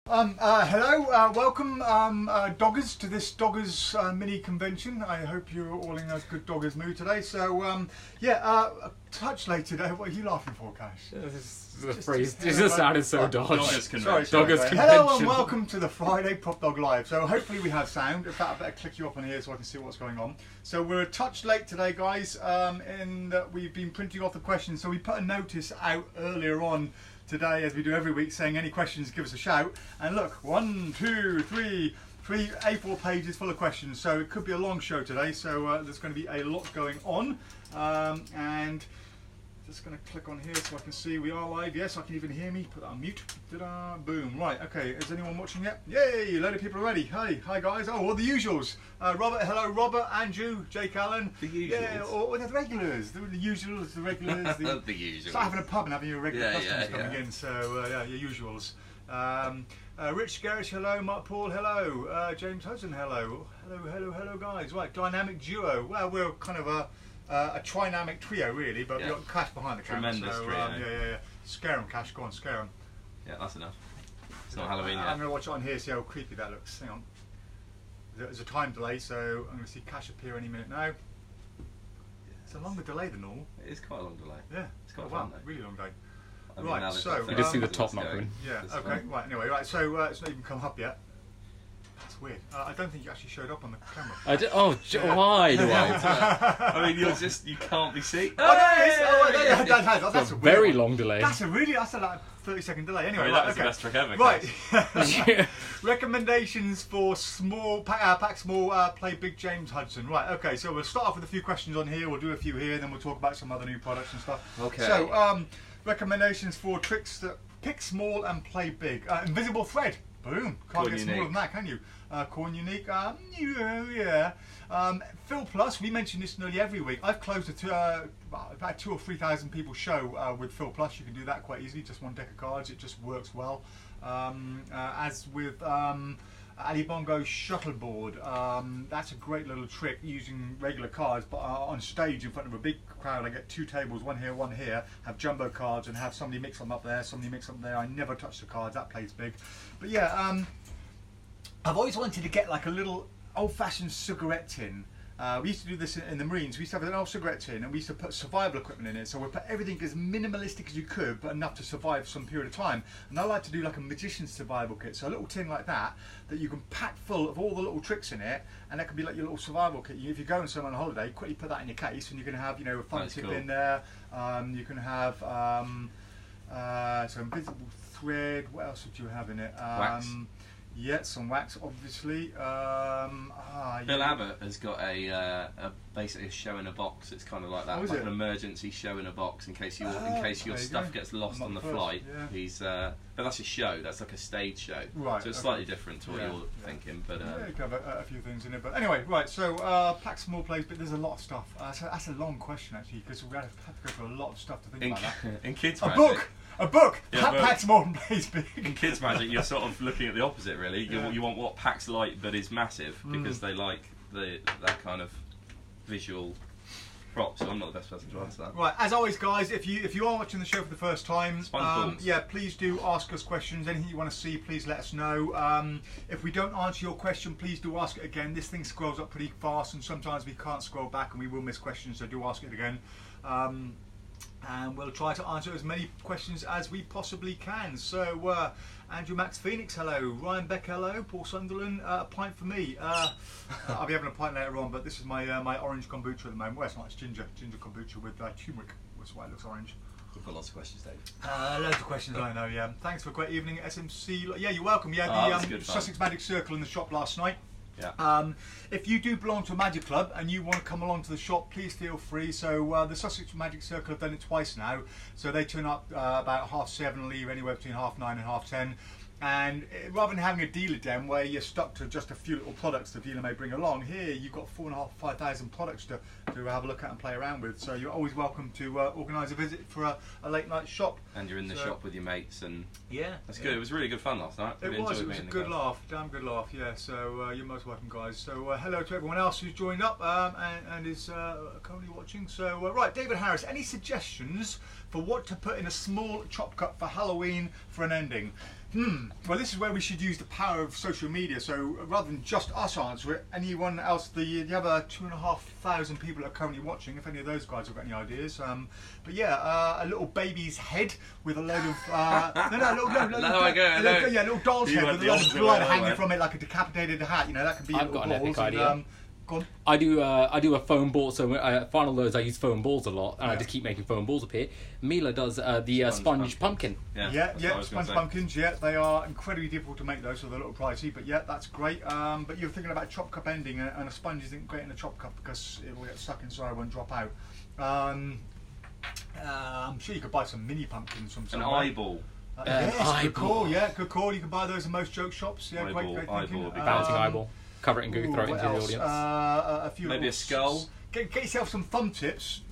Hello, welcome doggers to this doggers mini convention. I hope you're all in a good doggers mood today. So a touch late today. What are you laughing for, Cash? The phrase just sounded so dodge. Doggers Convention. Hello and welcome to the Friday PropDog Live. So hopefully we have sound. In fact, I better click you up on here so I can see what's going on. So we're a touch late today, guys, in that we've been printing off the questions. So we put a notice out earlier on today, as we do every week, saying any questions, give us a shout. And look, 1, 2, 3 A4 pages full of questions. So it could be a long show today. So there's going to be a lot going on. And just going to click on here so I can see we are live. Yes, I can even hear me. Put that on mute. Ta-da, boom. Right, okay. Is anyone watching yet? Yay, a load of people already. Hey, hi guys. Oh, all the usuals. Robert, hello, Robert, Andrew, Jake Allen. The usuals. Yeah, or the regulars. The usuals, the regulars. The usuals. It's like having a pub and having your regular customers coming in. So, yeah, your usuals. Rich Gerrish, hello. Mark Paul, hello. James Hudson, hello. Hello, guys. Right, dynamic duo. Well, we're kind of a trinamic trio, really, but we've got Cash behind the camera. Tremendous trio. Yeah. Scare him, Cash. Go on, scare him. Yeah, that's enough. It's not Halloween yet. I'm going to watch it on here, see how creepy that looks. Hang on. There's a time delay, so I'm going to see Cash appear any minute now. It's a longer delay than normal. It is quite a long delay. Yeah. It's quite fun, though. Really long day. I mean, right, so you just see the top not going. Yeah. Okay. Right. Anyway, right. So it's not even come up yet. That's weird. I don't think you actually showed up on the camera. Why do I? I mean, you can't be seen. That's a Very long delay. That's a like 30-second delay. Anyway, that was the best trick ever. Right. Recommendations for small pack small, play big James Hudson. Right. Okay. So we'll start off with a few questions on here. We'll do a few here, and then we'll talk about some other new products and stuff. Okay. So recommendations for tricks that pick small and play big. Invisible thread. Boom. Can't get smaller than that, can you? Corn Unique. Yeah. Phil Plus, we mention this nearly every week. I've closed about 2,000 or 3,000 people show with Phil Plus. You can do that quite easily. Just one deck of cards. It just works well. As with Ali Bongo shuttleboard, that's a great little trick using regular cards, but on stage in front of a big crowd. I get 2 tables, one here, have jumbo cards and have somebody mix them up there, somebody mix them there. I never touch the cards. That plays big. But yeah, I've always wanted to get like a little old-fashioned cigarette tin. We used to do this in the Marines. We used to have an old cigarette tin and we used to put survival equipment in it. So we put everything as minimalistic as you could, but enough to survive some period of time. And I like to do like a magician's survival kit. So a little tin like that you can pack full of all the little tricks in it, and that can be like your little survival kit. If you're going somewhere on holiday, quickly put that in your case, and you can have, a fun tip in there. You can have so invisible thread. What else would you have in it? Wax. Yeah, some wax, obviously. Bill Abbott has got basically a show in a box. It's kind of like that, like an emergency show in a box in case your stuff gets lost on the flight. Yeah. But that's a show. That's like a stage show. Right. So it's slightly different to what you're thinking. But you can have a few things in it. But anyway, right. So pack small plays, but there's a lot of stuff. That's a long question actually, because we're going to have to go through a lot of stuff to think about that. In kids' A book! Yeah, packs small and plays big. In Kids Magic, you're sort of looking at the opposite, really. You want what packs light but is massive, because they like that kind of visual prop. So I'm not the best person to answer that. Right, as always, guys, if you are watching the show for the first time, please do ask us questions. Anything you want to see, please let us know. If we don't answer your question, please do ask it again. This thing scrolls up pretty fast, and sometimes we can't scroll back, and we will miss questions. So do ask it again. And we'll try to answer as many questions as we possibly can. So, Andrew Max Phoenix, hello. Ryan Beck, hello. Paul Sunderland, a pint for me. I'll be having a pint later on, but this is my orange kombucha at the moment. Well, it's not, it's ginger kombucha with turmeric. That's why it looks orange. We've got lots of questions, Dave. Loads of questions, I know, yeah. Thanks for a great evening at SMC. Yeah, you're welcome. Yeah, the Sussex Magic Circle in the shop last night. Yeah. If you do belong to a magic club and you want to come along to the shop, please feel free. So the Sussex Magic Circle have done it twice now. So they turn up about 7:30 and leave anywhere between 9:30 and 10:30. And rather than having a dealer den where you're stuck to just a few little products the dealer may bring along, here you've got 4,500 to 5,000 products to have a look at and play around with. So you're always welcome to organise a visit for a late night shop. And you're in the shop with your mates, and that's good. It was really good fun last night. It was a good laugh, damn good laugh. Yeah. So you're most welcome, guys. So hello to everyone else who's joined up and is currently watching. So right, David Harris, any suggestions for what to put in a small chop cut for Halloween for an ending? Well, this is where we should use the power of social media. So rather than just us answer it, anyone else, the other 2,500 people that are currently watching, if any of those guys have got any ideas. But yeah, a little baby's head with a load of little doll's head with a load of blood hanging from it like a decapitated hat. You know, that could be. I've got an epic idea. And, I do a foam ball. So final loads, I use foam balls a lot, and I just keep making foam balls appear. Mila does the sponge pumpkin. Yeah, sponge pumpkins. Yeah, they are incredibly difficult to make those, so they're a little pricey. But yeah, that's great. But you're thinking about a chop cup ending, and a sponge isn't great in a chop cup because it will get stuck inside and won't drop out. I'm sure you could buy some mini pumpkins from somewhere. An eyeball. Yes, good call. Yeah, good call. You can buy those in most joke shops. Yeah, eyeball, great eyeball, bouncing eyeball. Cover it and go throw it into the audience. A few maybe a skull. Get yourself some thumb tips.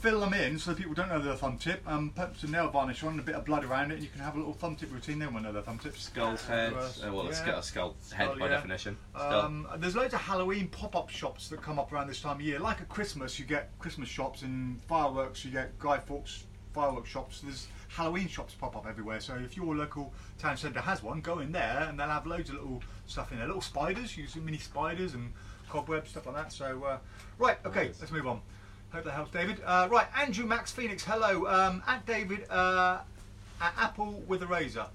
Fill them in so people don't know they're a thumb tip. Put some nail varnish on and a bit of blood around it, and you can have a little thumb tip routine. They won't know they're thumb tips. Skull's head. A skull head by definition. There's loads of Halloween pop-up shops that come up around this time of year. Like at Christmas, you get Christmas shops, and fireworks, you get Guy Fawkes fireworks shops. There's Halloween shops pop up everywhere, so if your local town centre has one, go in there and they'll have loads of little stuff in there. Little spiders, use mini spiders and cobwebs, stuff like that. So, right, okay, let's move on. Hope that helps, David. Right, Andrew Max Phoenix, hello. At David, at Apple with a razor.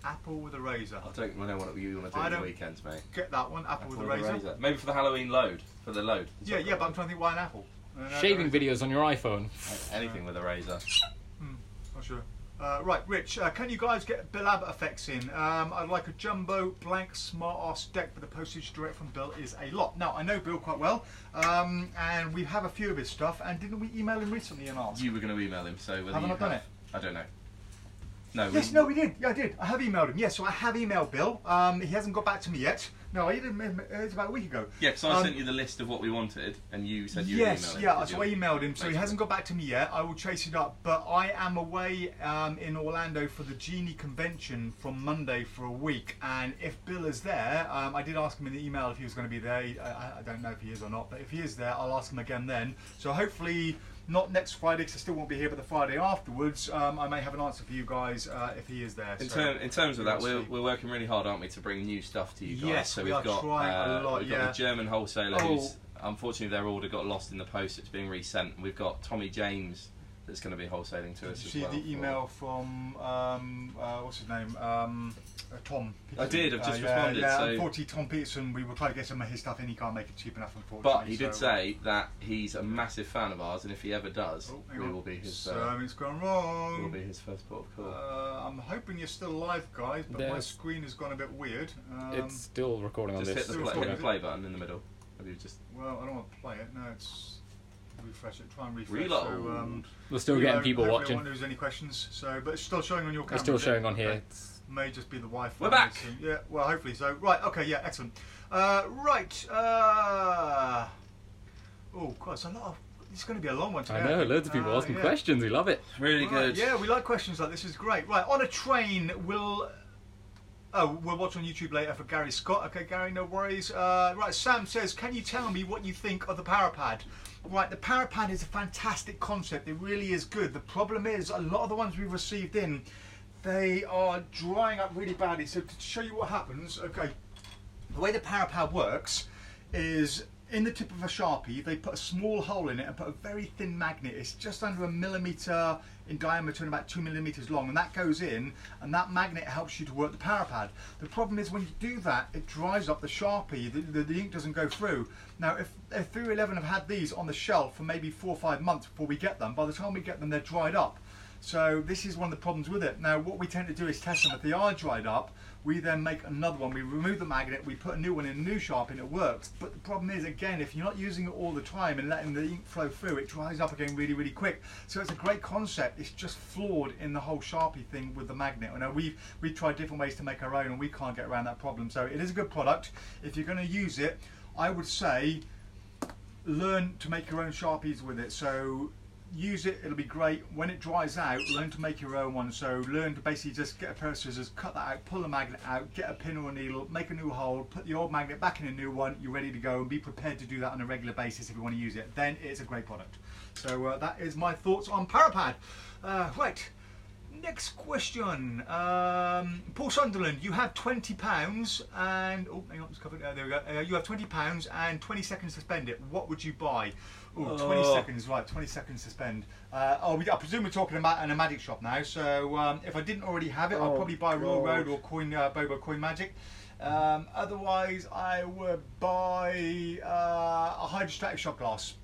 Apple with a razor. I don't know what you want to do on the weekends, mate. Get that one, Apple with a razor. Maybe for the Halloween load, for the load. Yeah, but I'm trying to think why an apple. Shaving videos on your iPhone. Anything with a razor. Not sure. Right, Rich, can you guys get Bill Abbott effects in? I'd like a jumbo blank smart ass deck, but the postage direct from Bill is a lot. Now, I know Bill quite well, and we have a few of his stuff, and didn't we email him recently and ask? You were going to email him, so whether Haven't I done it? I don't know. No. No, we did. Yeah, I did. I have emailed him. Yes, so I have emailed Bill. He hasn't got back to me yet. No, I didn't. It's about a week ago. Yeah, because I sent you the list of what we wanted, and you said you would email him. Yes, so I emailed him. So he hasn't got back to me yet. I will chase it up. But I am away in Orlando for the Genie convention from Monday for a week. And if Bill is there, I did ask him in the email if he was going to be there. I don't know if he is or not. But if he is there, I'll ask him again then. So hopefully, not next Friday, because I still won't be here, but the Friday afterwards, I may have an answer for you guys if he is there. In terms of that, we're working really hard, aren't we, to bring new stuff to you guys? Yes, so we've got a German wholesaler who's, unfortunately, their order got lost in the post. It's being resent. We've got Tommy James that's going to be wholesaling to us as well. Did you see the email from, what's his name? Tom. I did, I've just responded. Yeah, so unfortunately, Tom Peterson, we will try to get some of his stuff in. He can't make it cheap enough, unfortunately. But he did say that he's a massive fan of ours, and if he ever does, we will be his. Something's gone wrong. We'll be his first port of call. I'm hoping you're still live, guys, but my screen has gone a bit weird. It's still recording on this. Just hit the play button in the middle. Well, I don't want to play it. No, it's. Refresh it. Try and refresh. Reload. So, we're still getting people watching. I don't there's any questions. So, but it's still showing on your camera. It's still showing on here. Okay. May just be the Wi-Fi. We're back. Yeah. Well, hopefully so. Right. Okay. Yeah. Excellent. Right. Oh, God. It's a lot of. It's going to be a long one today. I know. Loads of people asking questions. We love it. Really good. Yeah, we like questions like this. Is great. Right. On a train, we'll watch on YouTube later for Gary Scott. Okay, Gary, no worries. Right, Sam says, can you tell me what you think of the PowerPad? Right, the PowerPad is a fantastic concept. It really is good. The problem is, a lot of the ones we've received in, they are drying up really badly. So to show you what happens, okay, the way the PowerPad works is in the tip of a Sharpie, they put a small hole in it and put a very thin magnet. It's just under 1 millimeter in diameter and about 2 millimeters long, and that goes in, and that magnet helps you to work the PowerPad. The problem is when you do that, it dries up the Sharpie. The ink doesn't go through. Now, if 311 have had these on the shelf for maybe 4 or 5 months before we get them, by the time we get them, they're dried up. So this is one of the problems with it. Now, what we tend to do is test them. If they are dried up, we then make another one. We remove the magnet, we put a new one in, a new Sharpie, and it works. But the problem is, again, if you're not using it all the time and letting the ink flow through, it dries up again really, really quick. So it's a great concept. It's just flawed in the whole Sharpie thing with the magnet. I know we've tried different ways to make our own, and we can't get around that problem. So it is a good product. If you're going to use it, I would say learn to make your own Sharpies with it. So use it, it'll be great. When it dries out, learn to make your own one. So learn to basically just get a pair of scissors, cut that out, pull the magnet out, get a pin or a needle, make a new hole, put the old magnet back in a new one, you're ready to go, and be prepared to do that on a regular basis if you want to use it. Then it's a great product. So that is my thoughts on PowerPad. Right, Next question. Paul Sunderland, you have £20 and oh, hang on, it's covered. There we go. You have £20 and 20 seconds to spend it. What would you buy? Ooh, 20 seconds, right? 20 seconds to spend. I presume we're talking about in a magic shop now. So if I didn't already have it, I'd probably buy Royal Road or Bobo Coin Magic. Otherwise, I would buy a hydrostatic shot glass.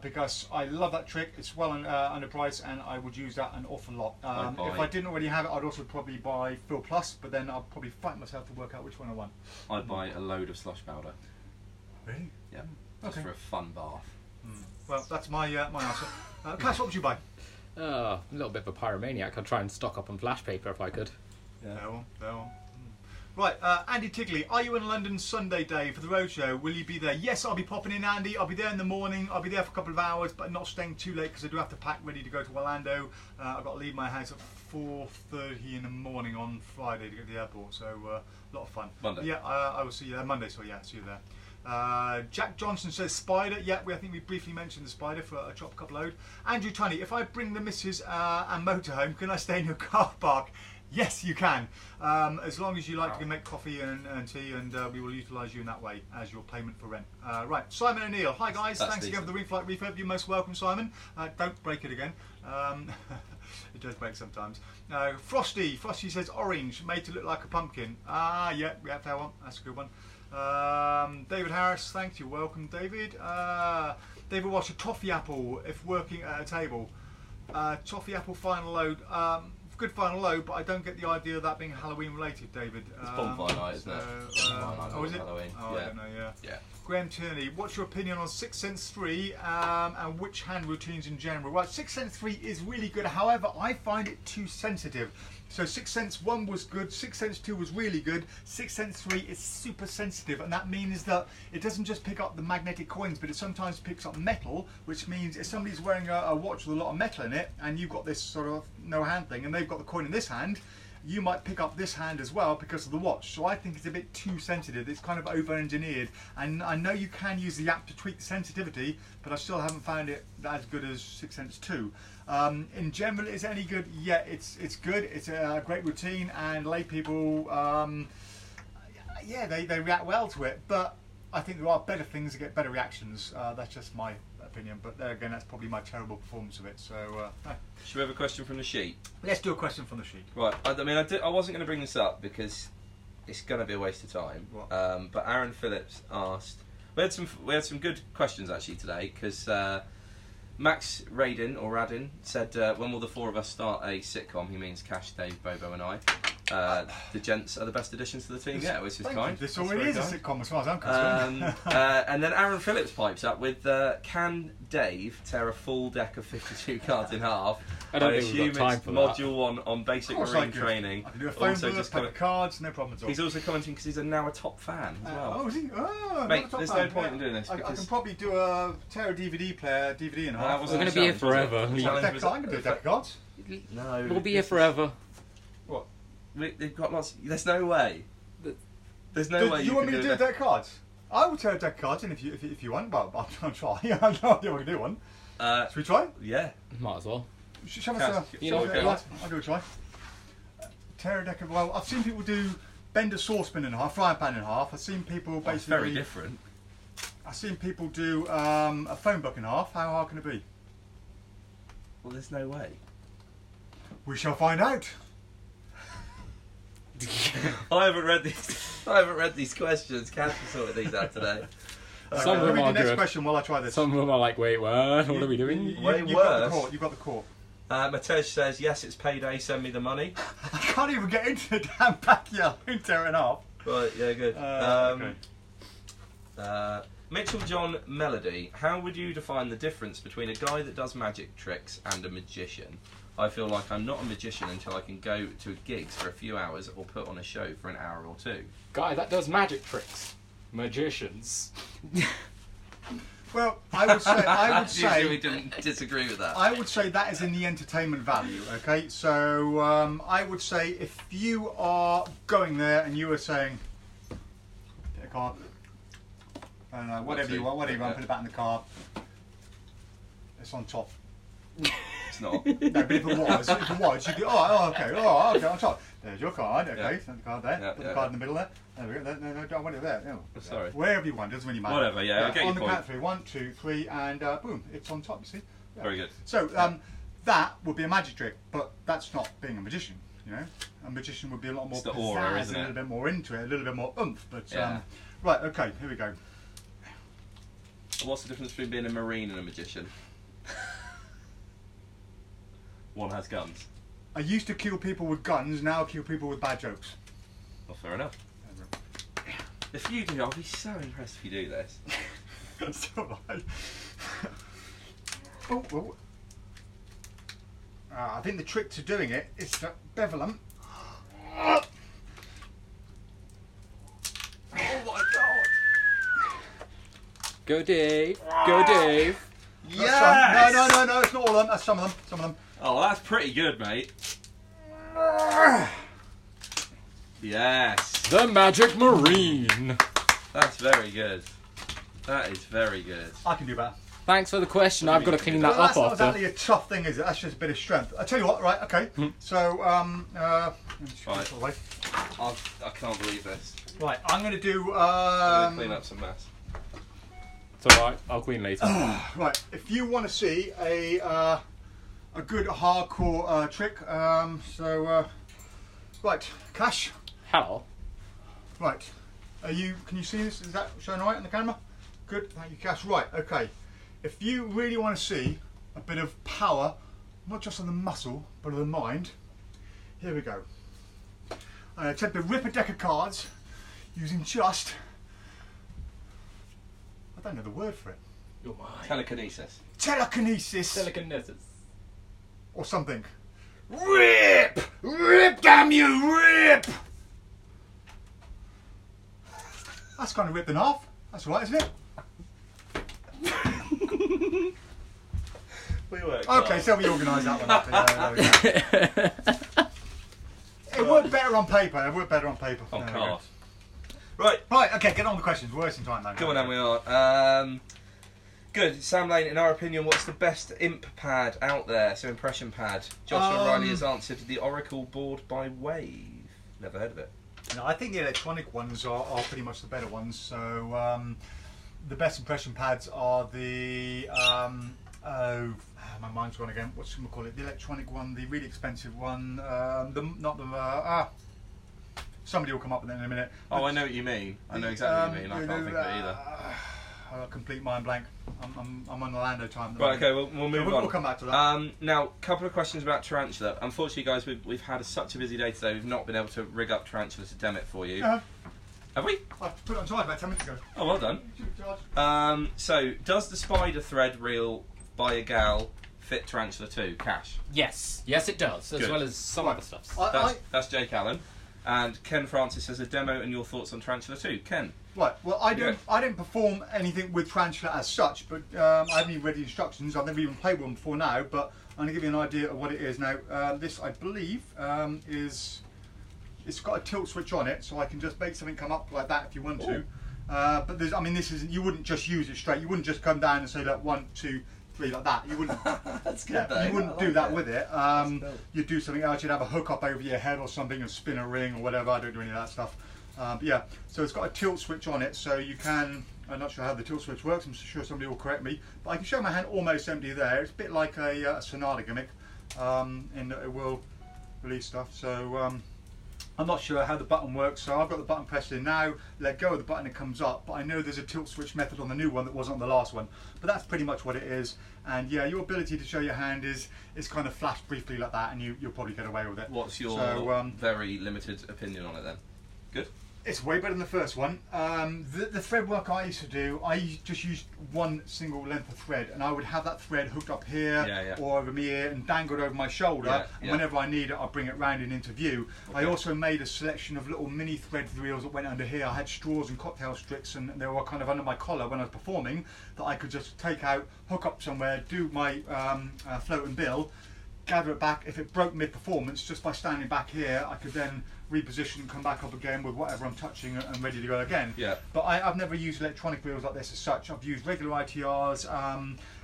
Because I love that trick, it's well underpriced, and I would use that an awful lot. If I didn't already have it, I'd also probably buy Phil Plus, but then I'll probably fight myself to work out which one I want. I'd buy a load of slush powder. Really? Yeah. Just for a fun bath. Well, that's my my answer. Cass, what would you buy? A little bit of a pyromaniac. I'd try and stock up on flash paper if I could. Yeah. There one. Right, Andy Tigley, are you in London Sunday day for the roadshow? Will you be there? Yes, I'll be popping in, Andy. I'll be there in the morning. I'll be there for a couple of hours, but not staying too late because I do have to pack ready to go to Orlando. I've got to leave my house at 4:30 in the morning on Friday to get to the airport, so a lot of fun. Monday. Yeah, I will see you there. Monday, so yeah, see you there. Jack Johnson says Spider. Yeah, I think we briefly mentioned the Spider for a chop cup load. Andrew Tunney, if I bring the missus and motorhome, can I stay in your car park? Yes, you can, as long as you like to make coffee and tea, and we will utilise you in that way as your payment for rent. Right, Simon O'Neill. Hi guys, thanks again for the ring flight refurb. You're most welcome, Simon. Don't break it again. It does break sometimes. Frosty says orange, made to look like a pumpkin. Yeah, fair one. That's a good one. David Harris, thanks. You're welcome, David. David Walsh, a toffee apple if working at a table. Toffee apple final load. Good final load, but I don't get the idea of that being Halloween related, David. It's bonfire night, isn't it? Oh, is it? Halloween. Oh, yeah. I don't know, yeah. Graham Tierney, what's your opinion on 6th Sense 3 and which hand routines in general? Right, 6th Sense 3 is really good, however, I find it too sensitive. So 6th Sense 1 was good, 6th Sense 2 was really good, 6th Sense 3 is super sensitive, and that means that it doesn't just pick up the magnetic coins, but it sometimes picks up metal, which means if somebody's wearing a watch with a lot of metal in it, and you've got this sort of no hand thing, and they've got the coin in this hand, you might pick up this hand as well because of the watch. So I think it's a bit too sensitive. It's kind of over-engineered, and I know you can use the app to tweak the sensitivity, but I still haven't found it as good as 6th Sense 2. In general, is it any good? Yeah, it's good. It's a great routine, and lay people, yeah, they react well to it. But I think there are better things that get better reactions. That's just my opinion, but there again, that's probably my terrible performance of it. So, should we have a question from the sheet? Let's do a question from the sheet. Right. I mean, I wasn't going to bring this up because it's going to be a waste of time. But Aaron Phillips asked. We had some good questions actually today because Max Radin said, when will the four of us start a sitcom? He means Cash, Dave, Bobo, and I. The gents are the best additions to the team. Yeah, which is kind. This already is a sitcom as far as I'm concerned. And then Aaron Phillips pipes up with, can Dave tear a full deck of 52 cards in half? I don't think we've got time for Module 1 on basic marine training. I can do a phone book, pack of cards, no problem at all. He's also commenting because he's now a top fan as well. Oh, is he? Oh, mate, there's no point in doing this. I can probably do a tear a DVD player, DVD in half. We're going to be here forever. I'm going to do a deck of cards. No. We'll be here forever. What? They've got lots. There's no way. There's no way. You want me to do a deck of cards? I will tear a deck of cards in if you want. Well, I'll try. I have no idea what I can do one. Should we try? Yeah. Might as well. I'll do a try. Tear a deck of. Well, I've seen people do bend a saucepan in half, frying pan in half. I've seen people basically. It's very different. I've seen people do a phone book in half. How hard can it be? Well, there's no way. We shall find out. I haven't read these questions. Cash sorted these out today. Some of them read are the next good. question while I try this. Some of them are like, wait, what? What are we doing? You've got the court. Matej says, yes, it's payday, send me the money. I can't even get into the damn backyard. I'm tearing off. Right, yeah, good. Okay. Mitchell John Melody, how would you define the difference between a guy that does magic tricks and a magician? I feel like I'm not a magician until I can go to gigs for a few hours or put on a show for an hour or two. Guy that does magic tricks. Magicians. Well, I would say we didn't disagree with that. I would say that is in the entertainment value. Okay, so I would say if you are going there and you are saying, get a card, I don't know, whatever you want, put it back in the card. It's on top. It's not. No, but if it was, you'd be, okay, on top. There's your card, okay, send the card there, put the card in the middle there. There we go, no, don't want it there. No. Sorry. Wherever you want, doesn't really matter. Whatever, yeah, I get your point. On the count of 3, 1, 2, 3, and boom, it's on top, you see? Yeah. Very good. So, that would be a magic trick, but that's not being a magician, you know? A magician would be a lot more pizzazz, aura, isn't a little bit more into it, a little bit more oomph, but, right, okay, here we go. What's the difference between being a marine and a magician? One has guns. I used to kill people with guns, now I kill people with bad jokes. Well, fair enough. If you do, I'll be so impressed if you do this. That's alright. I think the trick to doing it is to bevel them. Oh my god! Go Dave! Go Dave! Yes! No, it's not all of them, that's some of them. Oh, that's pretty good, mate. Yes. The Magic Marine. That's very good. That is very good. I can do better. Thanks for the question. I've got to clean that up That's not after. exactly a tough thing, is it? That's just a bit of strength. I tell you what, right? Okay. So, Right. away. I can't believe this. Right, I'm going to do. I'm gonna clean up some mess. It's alright. I'll clean later. Right, if you want to see a good hardcore trick, right, Cash. Hello. Right, can you see this? Is that showing right on the camera? Good, thank you, Cash. Right, okay. If you really want to see a bit of power, not just of the muscle, but of the mind, here we go. I attempt to rip a deck of cards using just, I don't know the word for it. Your mind. Telekinesis. Telekinesis. Telekinesis. Or something. Rip! Rip, damn you, rip! That's kind of ripped in half. That's all right, isn't it? We work. Okay, so we organised that one up. It worked better on paper. It worked better on paper. On card. Right. Right, okay, get on with the questions. We're wasting time now. Come on, then we are. Good. Sam Lane, in our opinion, what's the best imp pad out there? So impression pad. Joshua Riley has answered the Oracle board by Wave. Never heard of it. No, I think the electronic ones are pretty much the better ones. So the best impression pads are the my mind's gone again. What should we call it? The electronic one, the really expensive one. Somebody will come up with it in a minute. Oh, I know what you mean. I know exactly what you mean. I can't think of it either. A complete mind blank. I'm on Orlando time. Right, okay, we'll move on. We'll come back to that. Now, a couple of questions about Tarantula. Unfortunately, guys, we've had such a busy day today. We've not been able to rig up Tarantula to dem it for you. Have we? I put it on charge about 10 minutes ago. Oh, well done. So, does the spider thread reel by Yigal fit Tarantula 2? Cash? Yes. Yes, it does, as well as some other stuff. That's Jake Allen. And Ken Francis says a demo and your thoughts on Tarantula 2. Ken? Right, well, I don't perform anything with Tarantula as such, but I haven't even read the instructions. I've never even played one before now, but I'm going to give you an idea of what it is. Now, this, I believe, it's got a tilt switch on it, so I can just make something come up like that if you want to. But there's, I mean, this is, you wouldn't just use it straight. You wouldn't just come down and say, like, 1, 2, 3 like that. You wouldn't. That's good. Yeah, you wouldn't do that with it. You'd do something else. You'd have a hook up over your head or something and spin a ring or whatever. I don't do any of that stuff. But yeah, so it's got a tilt switch on it, so you can. I'm not sure how the tilt switch works. I'm sure somebody will correct me. But I can show my hand almost empty there. It's a bit like a Sonata gimmick, in that it will release stuff. So I'm not sure how the button works. So I've got the button pressed in now. Let go of the button, it comes up. But I know there's a tilt switch method on the new one that wasn't on the last one. But that's pretty much what it is. And yeah, your ability to show your hand is kind of flashed briefly like that, and you'll probably get away with it. What's your very limited opinion on it then? Good. It's way better than the first one. The thread work I used to do, I just used one single length of thread, and I would have that thread hooked up here or over my ear and dangled over my shoulder. And whenever I need it, I'll bring it round and into view. Okay. I also made a selection of little mini thread reels that went under here. I had straws and cocktail strips, and they were kind of under my collar when I was performing, that I could just take out, hook up somewhere, do my float and bill, gather it back. If it broke mid-performance, just by standing back here, I could then reposition, come back up again with whatever I'm touching and ready to go again. Yeah. But I've never used electronic reels like this as such. I've used regular ITRs.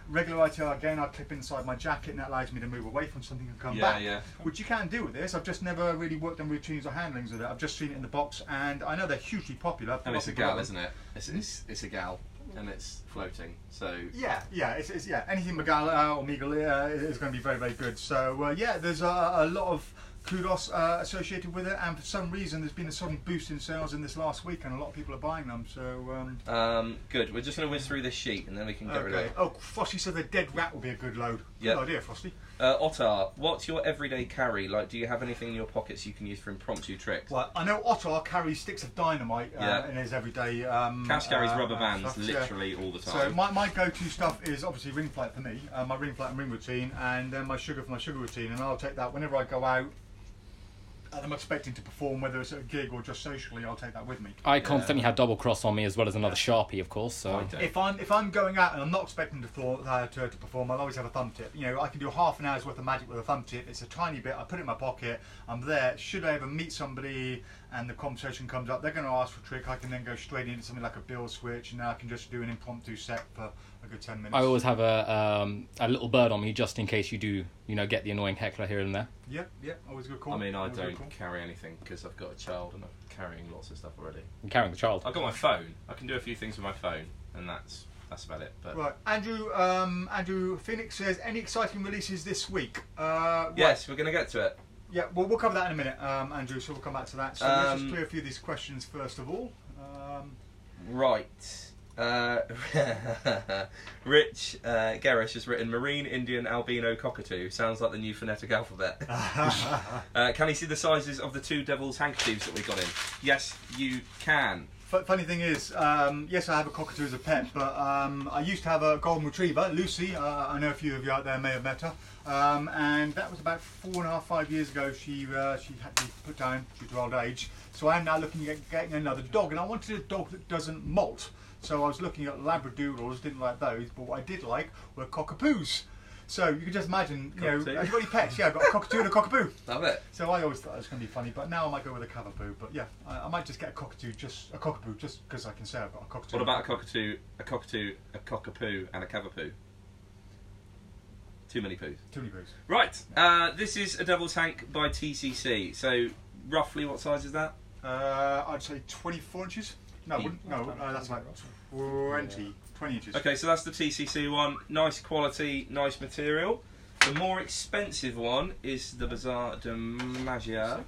Regular ITR again, I clip inside my jacket and that allows me to move away from something and come back. Which you can do with this. I've just never really worked on routines or handlings with it. I've just seen it in the box and I know they're hugely popular. And it's a gal, isn't it? It's a gal. And it's floating, so yeah, it's anything Megala or Yigal is going to be very, very good. So yeah, there's a lot of kudos associated with it, and for some reason there's been a sudden boost in sales in this last week, and a lot of people are buying them. So good. We're just going to whiz through this sheet, and then we can get rid of it. Oh, Frosty said the dead rat will be a good load. Good idea, Frosty. Ottar, what's your everyday carry? Like, do you have anything in your pockets you can use for impromptu tricks? Well, I know Ottar carries sticks of dynamite in his everyday. Cash carries rubber bands literally all the time. So my go-to stuff is obviously ring flight for me, my ring flight and ring routine, and then my sugar for my sugar routine, and I'll take that whenever I go out. And I'm expecting to perform, whether it's at a gig or just socially. I'll take that with me. I constantly have double cross on me as well as another Sharpie, of course. So if I'm going out and I'm not expecting to perform, I'll always have a thumb tip. You know, I can do half an hour's worth of magic with a thumb tip. It's a tiny bit. I put it in my pocket. I'm there. Should I ever meet somebody and the conversation comes up, they're going to ask for a trick. I can then go straight into something like a bill switch, and now I can just do an impromptu set for a good 10 minutes. I always have a little bird on me just in case you do, get the annoying heckler here and there. Yeah, always a good call. I mean, I don't carry anything because I've got a child and I'm carrying lots of stuff already. You're carrying the child? I've got my phone. I can do a few things with my phone, and that's about it. But right, Andrew Phoenix says, any exciting releases this week? Yes, we're going to get to it. Yeah, well, we'll cover that in a minute, Andrew, so we'll come back to that. So let's just clear a few of these questions first of all. Right. Rich Garish has written, Marine Indian Albino Cockatoo. Sounds like the new phonetic alphabet. Can you see the sizes of the 2 devil's handkerchiefs that we got in? Yes, you can. Funny thing is, yes, I have a cockatoo as a pet, but I used to have a golden retriever, Lucy. I know a few of you out there may have met her, and that was about 4.5, 5 years ago. She had to be put down due to old age. So I am now looking at getting another dog, and I wanted a dog that doesn't molt. So I was looking at Labradoodles, didn't like those, but what I did like were cockapoos. So you can just imagine, have you got any pets? Yeah, I've got a cockatoo and a cockapoo. Love it. So I always thought it was going to be funny, but now I might go with a cavapoo. But yeah, I might just get a cockapoo just because I can say I've got a cockatoo. What about a cockapoo, and a cavapoo? Too many poos. Too many poos. Right. This is a Devil's Hank by TCC. So roughly, what size is that? I'd say 24 inches. No, that's about 20 inches. Okay, so that's the TCC one. Nice quality, nice material. The more expensive one is the Bazaar de Magia,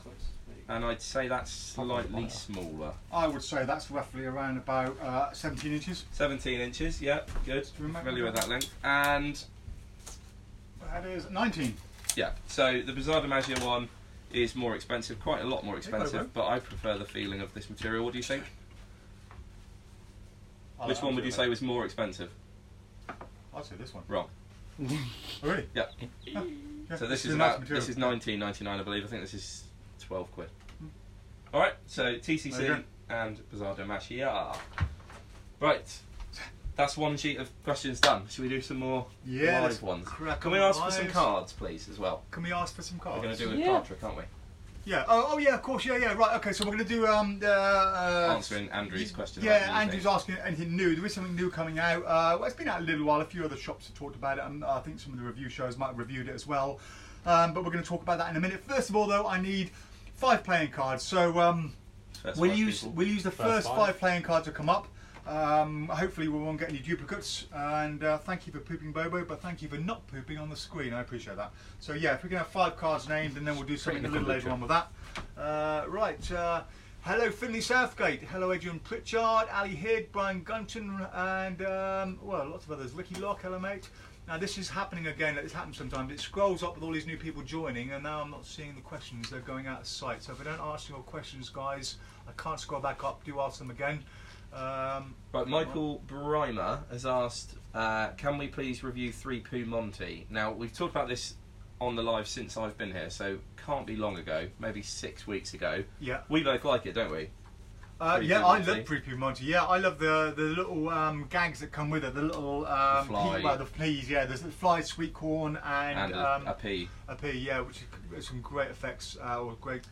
and I'd say that's slightly smaller. I would say that's roughly around about 17 inches. 17 inches, yeah, good. Familiar with that length. And that is 19. Yeah, so the Bazaar de Magia one is more expensive, quite a lot more expensive, but I prefer the feeling of this material. What do you think? Which one would you say was more expensive? I'd say this one. Wrong. Oh, really? Yeah. Yeah. So this is £19.99, I believe. I think this is 12 quid. All right. So TCC and Bazaar de Magia. Right. That's one sheet of questions done. Should we do some more live ones? Can we ask for some cards, please, as well? Can we ask for some cards? We're going to do a card trick, aren't we? Yeah. Oh yeah. Of course. Yeah. Right. Okay. So we're going to do answering Andrew's question. Yeah. Andrew's asking anything new. There is something new coming out. Well, it's been out a little while. A few other shops have talked about it, and I think some of the review shows might have reviewed it as well. But we're going to talk about that in a minute. First of all, though, I need 5 playing cards. So we'll use the first 5 playing cards that come up. Hopefully we won't get any duplicates, and thank you for pooping Bobo, but thank you for not pooping on the screen. I appreciate that. So yeah, if we can have 5 cards named, and then we'll do something a little later on with that. Right, hello Finley Southgate, hello Adrian Pritchard, Ali Hidd, Brian Gunton, and well, lots of others. Ricky Locke, hello mate. Now this is happening again. This happens sometimes. It scrolls up with all these new people joining, and now I'm not seeing the questions. They're going out of sight. So if I don't ask your questions, guys, I can't scroll back up. Do ask them again. Right, Michael Brimer has asked, can we please review 3 Poo Monty? Now, we've talked about this on the live since I've been here, so can't be long ago, maybe 6 weeks ago. Yeah. We both like it, don't we? Yeah, I love 3 Poo Monty. Yeah, I love the little gags that come with it, the little the fleas, yeah, there's the fly, sweet corn, and a pea. A pea, yeah, which is some great effects, or great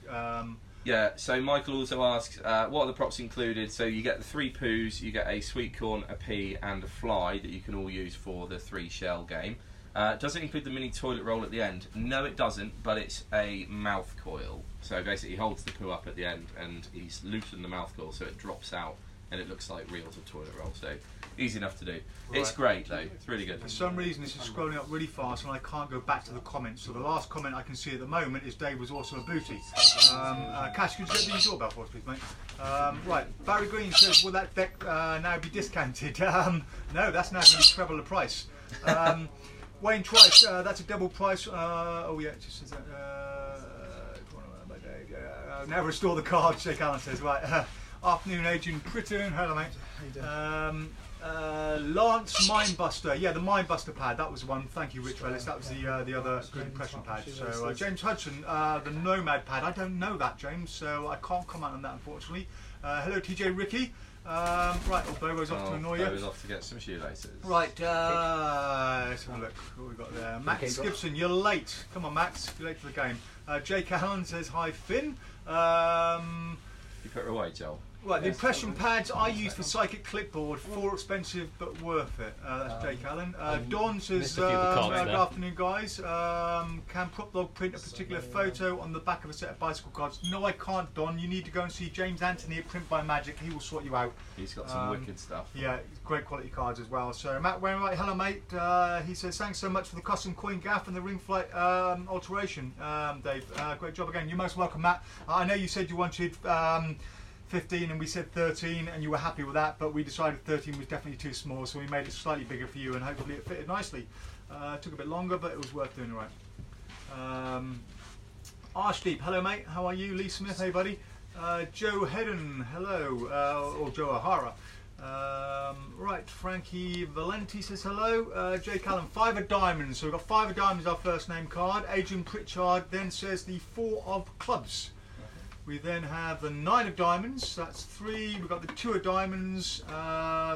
Yeah, so Michael also asks, what are the props included? So you get the 3 poos, you get a sweet corn, a pea, and a fly that you can all use for the 3 shell game. Does it include the mini toilet roll at the end? No, it doesn't, but it's a mouth coil. So basically he holds the poo up at the end and he's loosened the mouth coil so it drops out and it looks like reels of toilet roll. So easy enough to do. Right. It's great though, it's really good. For some reason this is scrolling up really fast and I can't go back to the comments. So the last comment I can see at the moment is Dave was also a booty. Cash, could you get the doorbell for us please, mate? Right, Barry Green says, will that deck now be discounted? No, that's now going to be treble the price. Wayne Trice, that's a double price. Oh yeah, it just says that. Now restore the card, Jake Allen says. Right, afternoon, Adrian Pritton. Hello, mate. How you doing? Lance Mindbuster. Yeah, the Mindbuster pad. That was one. Thank you, Rich Ellis. That was the other good impression pad. So James Hudson, the Nomad pad. I don't know that, James, so I can't comment on that unfortunately. Hello, TJ Ricky. Right, Bobo's off to annoy you. Bobo's off to get some shoelaces. Right, let's have a look what we've got there. Max Gibson, you're late. Come on, Max, you're late for the game. Jake Allen says, hi, Finn. You put her away, Joel. Right, the impression pads I use for Psychic Clipboard, 4 expensive but worth it. That's Jake Allen. Don says, good afternoon guys. Can PropDog print a particular photo on the back of a set of bicycle cards? No, I can't, Don. You need to go and see James Anthony at Print by Magic. He will sort you out. He's got some wicked stuff. Yeah, great quality cards as well. So Matt Wainwright, hello mate. He says, thanks so much for the custom coin gaff and the ring flight alteration, Dave. Great job again. You're most welcome, Matt. I know you said you wanted 15 and we said 13 and you were happy with that, but we decided 13 was definitely too small, so we made it slightly bigger for you and hopefully it fitted nicely. Took a bit longer, but it was worth doing right. Arshdeep, hello mate, how are you? Lee Smith, hey buddy. Joe Hedden, hello, or Joe O'Hara. Right, Frankie Valenti says hello. Jake Allen, 5 of diamonds, so we've got 5 of diamonds, our first name card. Adrian Pritchard then says the 4 of clubs. We then have the 9 of diamonds, that's 3. We've got the 2 of diamonds.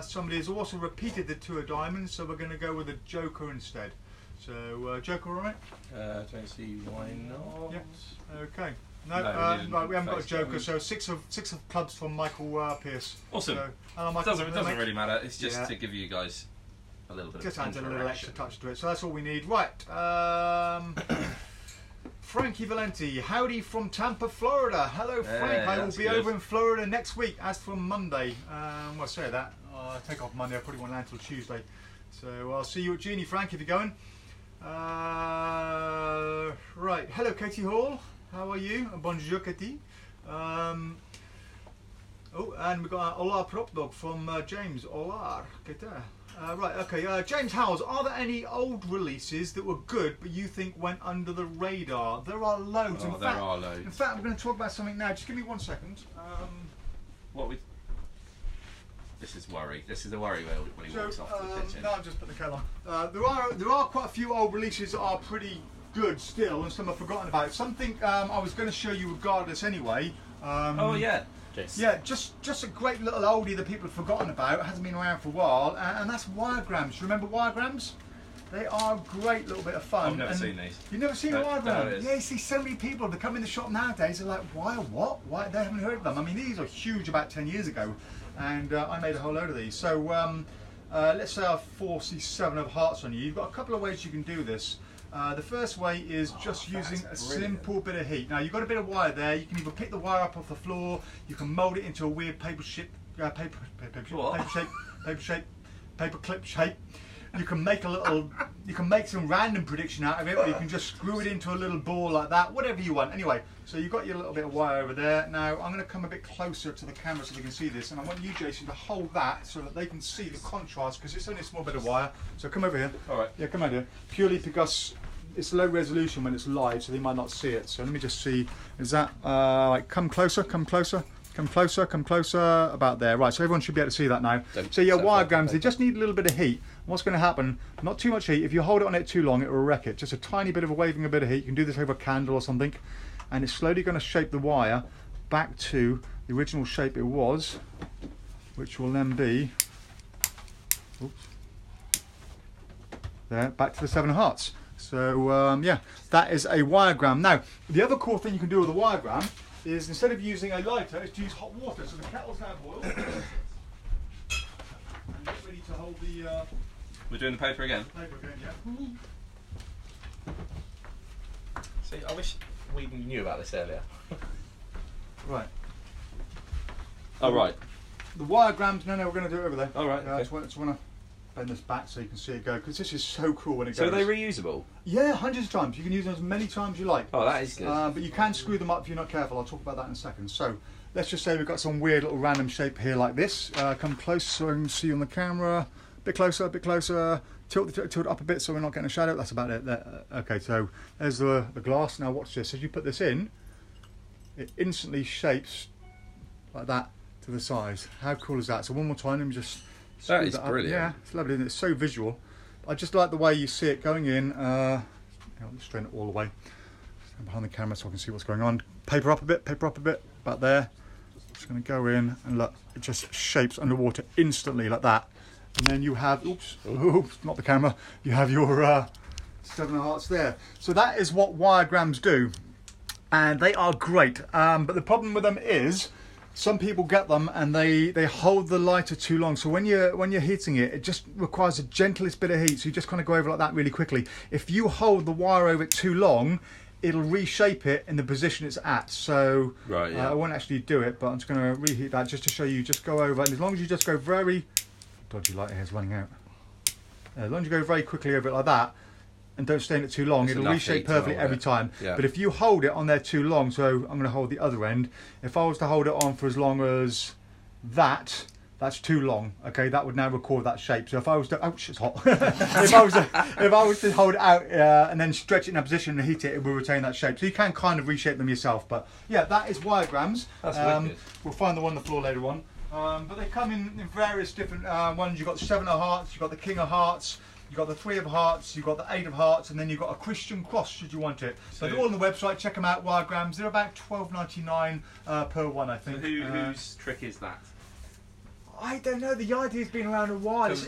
Somebody has also repeated the 2 of diamonds, so we're going to go with a joker instead. So, joker, all right? Don't see why not. Yeah, okay. No, right, we haven't got a joker, so 6 of clubs from Michael Pierce. Awesome. So, Michael, it doesn't really matter, it's just to give you guys a little bit of interaction. Just adds a little extra touch to it, so that's all we need. Right. Frankie Valenti, howdy from Tampa, Florida. Hello, Frank. I will be over in Florida next week, as from Monday. Well, say that. I'll take off Monday. I probably won't land until Tuesday. So I'll see you at Genie, Frank, if you're going. Right. Hello, Katie Hall. How are you? Bonjour, Katie. Oh, and we've got Olar PropDog from James. Olar. Right, okay, James Howells, are there any old releases that were good but you think went under the radar? There are loads. Oh, there are loads. In fact, we're going to talk about something now. Just give me 1 second. This is worry. This is a worry when he walks off the kitchen. No, I'll just put the kettle on. There are quite a few old releases that are pretty good still, and some I've forgotten about. Something I was going to show you regardless anyway. Oh yeah. Yeah, just a great little oldie that people have forgotten about. It hasn't been around for a while, and that's Wiregrams. Remember Wiregrams? They are a great little bit of fun. I've never seen these. You've never seen a Wiregram? Yeah, you see so many people that come in the shop nowadays are like, why, what? Why? They haven't heard of them. I mean, these are huge about 10 years ago, and I made a whole load of these. So let's say I force these 7 of hearts on you. You've got a couple of ways you can do this. The first way is just using a simple bit of heat. Now you've got a bit of wire there. You can either pick the wire up off the floor, you can mould it into a weird paper clip shape. You can make some random prediction out of it, or you can just screw it into a little ball like that, whatever you want. Anyway, so you've got your little bit of wire over there. Now I'm going to come a bit closer to the camera so they can see this, and I want you, Jason, to hold that so that they can see the contrast, because it's only a small bit of wire. So come over here. All right. Yeah, come over here. Purely because it's low resolution when it's live, so they might not see it. So let me just see. Is that like come closer? Come closer. Come closer, come closer, about there. Right, so everyone should be able to see that now. So yeah, Wiregrams, they just need a little bit of heat. What's going to happen, not too much heat, if you hold it on it too long, it will wreck it. Just a tiny bit of waving a bit of heat. You can do this over a candle or something, and it's slowly going to shape the wire back to the original shape it was, which will then be, oops, there, back to the 7 of hearts. So yeah, that is a Wiregram. Now, the other cool thing you can do with a Wiregram is instead of using a lighter, is to use hot water. So the kettle's now boiled. And get ready to hold the... We're doing the paper again? Paper again, yeah. See, I wish we knew about this earlier. Right. Oh, right. The Wiregrams, no, we're going to do it over there. Oh, right. Okay. I just want to bend this back so you can see it go, because this is so cool when it So goes. are they reusable? Yeah, hundreds of times. You can use them as many times as you like. Oh, that is good. But you can screw them up if you're not careful. I'll talk about that in a second. So let's just say we've got some weird little random shape here like this. Come close so I can see you on the camera. A bit closer, a bit closer. Tilt it up a bit so we're not getting a shadow. That's about it. Okay, so there's the glass. Now watch this. As you put this in, it instantly shapes like that to the size. How cool is that? So one more time, let me just... That is brilliant. Yeah, it's lovely, and it's so visual. I just like the way you see it going in. I'll just straighten it all the way. Stand behind the camera so I can see what's going on. Paper up a bit, about there. Just going to go in and look, it just shapes underwater instantly like that. And then you have, oops, not the camera, you have your 7 of hearts there. So that is what Wiregrams do. And they are great. But the problem with them is, some people get them and they hold the lighter too long. So when you're heating it, it just requires the gentlest bit of heat. So you just kind of go over like that really quickly. If you hold the wire over it too long, it'll reshape it in the position it's at. So right, yeah. I won't actually do it, but I'm just going to reheat that just to show you. Just go over, and as long as you just go very... Dodgy lighter here's running out. As long as you go very quickly over it like that, and don't stay in it too long, it'll reshape perfectly every time. Yeah. But if you hold it on there too long, so I'm going to hold the other end, if I was to hold it on for as long as that, that's too long. Okay, that would now record that shape. So if I was to, ouch, it's hot. if I was to hold it out and then stretch it in a position and heat it, it will retain that shape. So you can kind of reshape them yourself. But yeah, that is Wiregrams. That's wicked. We'll find the one on the floor later on. But they come in various different ones. You've got the 7 of hearts, you've got the King of hearts, you've got the 3 of hearts, you've got the 8 of hearts, and then you've got a Christian cross should you want it. So they're all on the website, check them out, Wiregrams. They're about $12.99 per one, I think. So whose trick is that? I don't know, the idea's been around a while. It's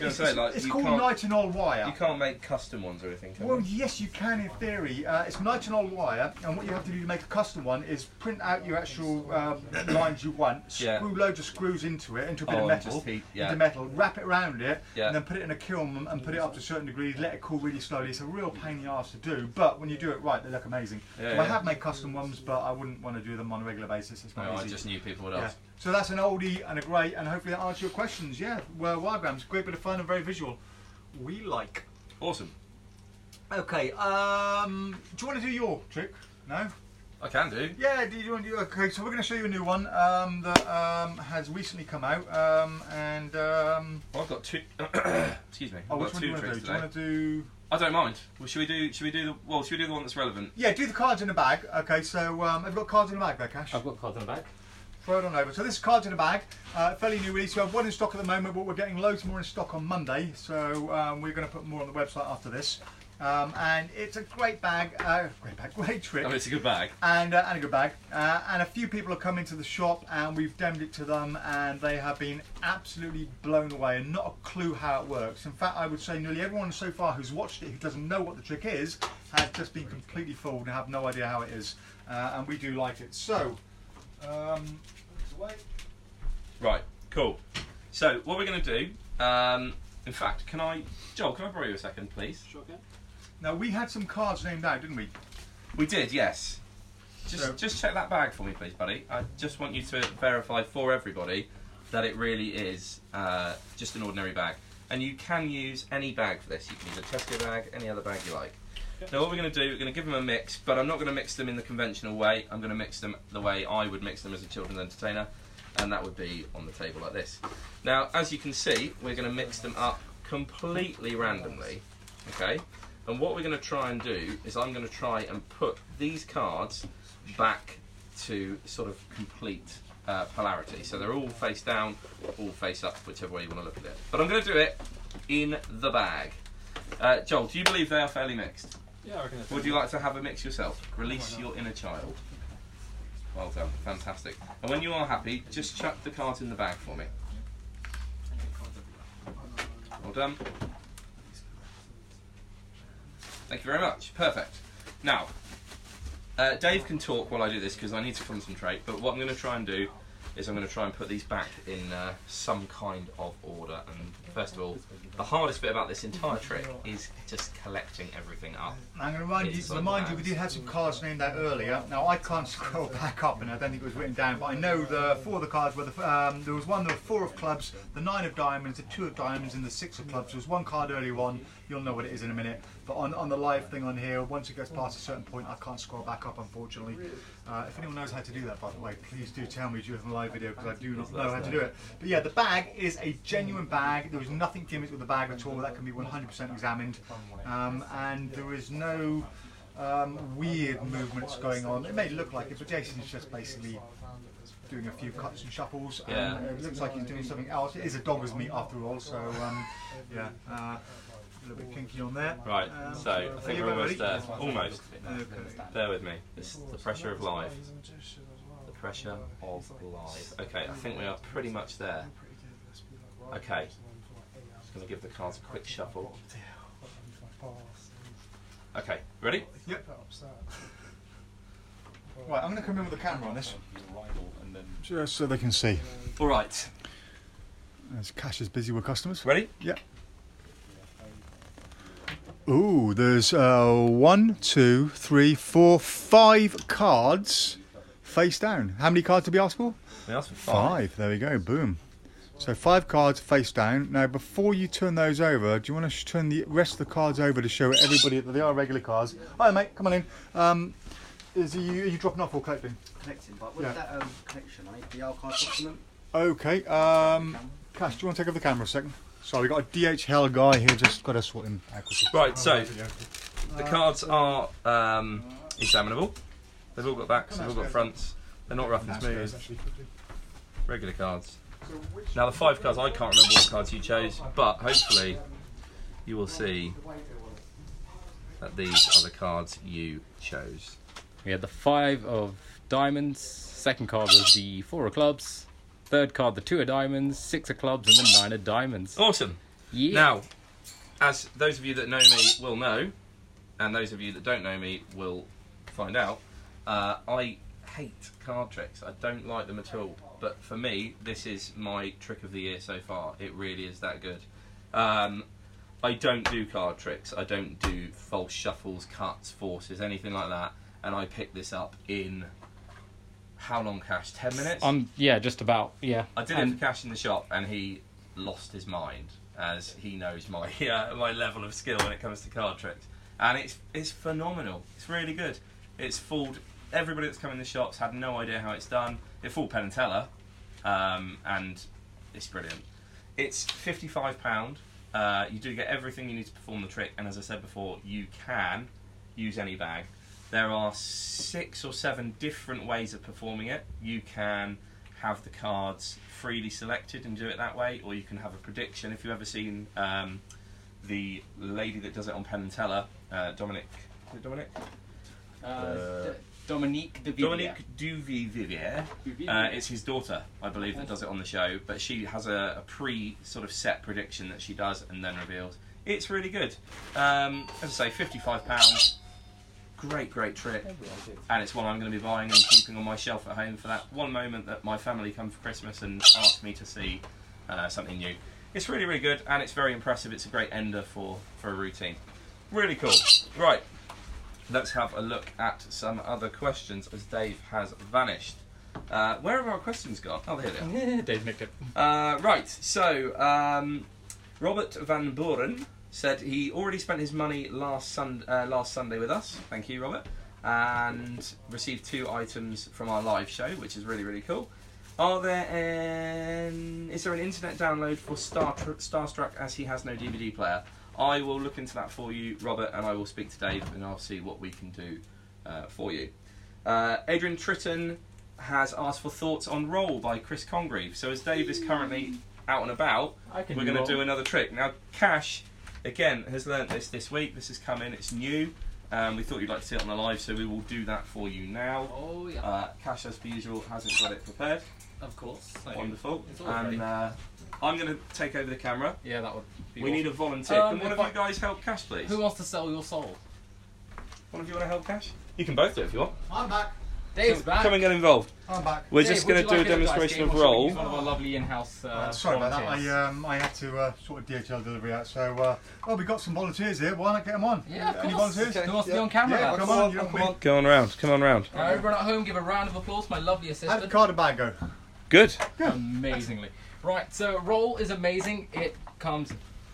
called nitinol wire. You can't make custom ones or anything, can Well, you? yes, you can in theory. It's nitinol wire, and what you have to do to make a custom one is print out your actual lines you want, screw loads of screws into it, into a bit of metal, into metal, wrap it around it, and then put it in a kiln and put it up to certain degrees, let it cool really slowly. It's a real pain in the arse to do, but when you do it right, they look amazing. So I have made custom ones, but I wouldn't want to do them on a regular basis. It's not easy. I just knew people would ask. So that's an oldie and a great, and hopefully that answers your questions. Yeah, well, Wiregrams, great bit of fun and very visual. We like. Awesome. Okay, do you want to do your trick? No? I can do. Yeah, do you want to do? Okay, so we're going to show you a new one that has recently come out, and well, I've got two. Excuse me. I've got two tricks today. Do you want to do? I don't mind. Well, should we do the one that's relevant? Yeah, do the cards in the bag. Okay, so have you got cards in the bag there, Cash? I've got cards in the bag. Throw it on over. So this is cards in a bag, fairly new release. We have one in stock at the moment, but we're getting loads more in stock on Monday. So we're going to put more on the website after this. And it's a great bag, great trick. Oh, it's a good bag. And a good bag. And a few people have come into the shop and we've demoed it to them, and they have been absolutely blown away and not a clue how it works. In fact, I would say nearly everyone so far who's watched it who doesn't know what the trick is has just been completely fooled and have no idea how it is. And we do like it. So. Right, cool. So what we're going to do, in fact, Joel, can I borrow you a second, please? Sure can. Now we had some cards named out, didn't we? We did, yes. Just check that bag for me, please, buddy. I just want you to verify for everybody that it really is just an ordinary bag. And you can use any bag for this. You can use a Tesco bag, any other bag you like. Now what we're going to do, we're going to give them a mix, but I'm not going to mix them in the conventional way. I'm going to mix them the way I would mix them as a children's entertainer, and that would be on the table like this. Now, as you can see, we're going to mix them up completely randomly, okay? And what we're going to try and do is I'm going to try and put these cards back to sort of complete polarity. So they're all face down, all face up, whichever way you want to look at it. But I'm going to do it in the bag. Joel, do you believe they are fairly mixed? Yeah, I reckon that's Would you like to have a mix yourself? Release your inner child. Well done, fantastic. And when you are happy, just chuck the cards in the bag for me. Well done. Thank you very much. Perfect. Now, Dave can talk while I do this because I need to concentrate. But what I'm going to try and do is I'm going to try and put these back in some kind of order. And first of all, the hardest bit about this entire trick is just collecting everything up. I'm going to remind you, we did have some cards named out earlier. Now I can't scroll back up, and I don't think it was written down, but I know the 4 of the cards were there was one, there were 4 of clubs, the 9 of diamonds, the 2 of diamonds, and the 6 of clubs. There was one card earlier on. You'll know what it is in a minute. But on the live thing on here, once it gets past a certain point, I can't scroll back up, unfortunately. If anyone knows how to do that, by the way, please do tell me during the live video, because I do not know how to do it. But yeah, the bag is a genuine bag. There is nothing gimmicked with the bag at all. That can be 100% examined. And there is no weird movements going on. It may look like it, but Jason's just basically doing a few cuts and shuffles. Yeah. It looks like he's doing something else. It is a dogger's meat after all, so yeah. A little bit kinky on there. Right, so I think we're almost there. Almost. Okay. Bear with me. This is the pressure of live. The pressure of live. Okay, I think we are pretty much there. Okay. Just going to give the cards a quick shuffle. Okay, ready? Yep. Right, I'm going to come in with the camera on this, just so they can see. All right. As Cash is busy with customers. Ready? Yep. Ooh, there's 1, 2, 3, 4, 5 cards face down. How many cards did we ask for? We asked for 5. There we go. Boom. So 5 cards face down. Now, before you turn those over, do you want to turn the rest of the cards over to show everybody that they are regular cards? Hi, mate. Come on in. Are you dropping off or collecting? Connecting, but with that connection, I need the archive document. Okay. Cash, do you want to take over the camera a second? Sorry, we've got a DHL guy here, just got to sort him out. Right, so the cards are examinable. They've all got backs, they've all got fronts. They're not rough and smooth. Regular cards. Now the 5 cards, I can't remember what cards you chose, but hopefully you will see that these are the cards you chose. We had the 5 of diamonds. Second card was the 4 of clubs. Third card, the 2 of diamonds, 6 of clubs, and the 9 of diamonds. Awesome. Yeah. Now, as those of you that know me will know, and those of you that don't know me will find out, I hate card tricks. I don't like them at all. But for me, this is my trick of the year so far. It really is that good. I don't do card tricks. I don't do false shuffles, cuts, forces, anything like that. And I picked this up in... How long, Cash? 10 minutes? Yeah, just about, yeah. I did it for Cash in the shop, and he lost his mind, as he knows my my level of skill when it comes to card tricks. And it's phenomenal. It's really good. It's fooled everybody that's come in the shops, had no idea how it's done. It fooled Penn and Teller, and it's brilliant. It's £55. You do get everything you need to perform the trick, and as I said before, you can use any bag. There are 6 or 7 different ways of performing it. You can have the cards freely selected and do it that way, or you can have a prediction. If you've ever seen the lady that does it on Penn and Teller, Dominique. Is it Dominique? Dominique Duvivier. Dominique Duvivier. It's his daughter, I believe, that does it on the show. But she has a sort of set prediction that she does and then reveals. It's really good. As I say, £55. Great trick, and it's one I'm going to be buying and keeping on my shelf at home for that one moment that my family come for Christmas and ask me to see something new. It's really good, and it's very impressive. It's a great ender for a routine. Really cool. Right, let's have a look at some other questions as Dave has vanished. Where have our questions gone? Oh, here they are. Dave nicked it. Right, so Robert Van Buren said he already spent his money last Sunday with us. Thank you, Robert. And received 2 items from our live show, which is really cool. Is there an internet download for Starstruck, as he has no DVD player? I will look into that for you, Robert, and I will speak to Dave and I'll see what we can do for you. Adrian Tritton has asked for thoughts on Roll by Chris Congreave. So as Dave is currently out and about, we're going to do another trick. Now, Cash, again, has learnt this week. This has come in, it's new. We thought you'd like to see it on the live, so we will do that for you now. Oh, yeah. Cash, as per usual, hasn't got it prepared. Of course. Wonderful. And I'm going to take over the camera. Yeah, that would be We need a volunteer. Can one of you guys help Cash, please? Who wants to sell your soul? One of you want to help Cash? You can both do it if you want. I'm back. Dave's back. Come and get involved. I'm back. We're just going to do a demonstration of roll. One of our lovely in-house sorry about that. I had to sort of DHL delivery out. So, well, we got some volunteers here. Why not get them on? Yeah, of Any course. volunteers? Who wants to be on camera? Yeah, come on. Come on round. Come on round. Everyone at home, give a round of applause for my lovely How did assistant. the card and bag go? Good. Amazingly. Right, so roll is amazing. It comes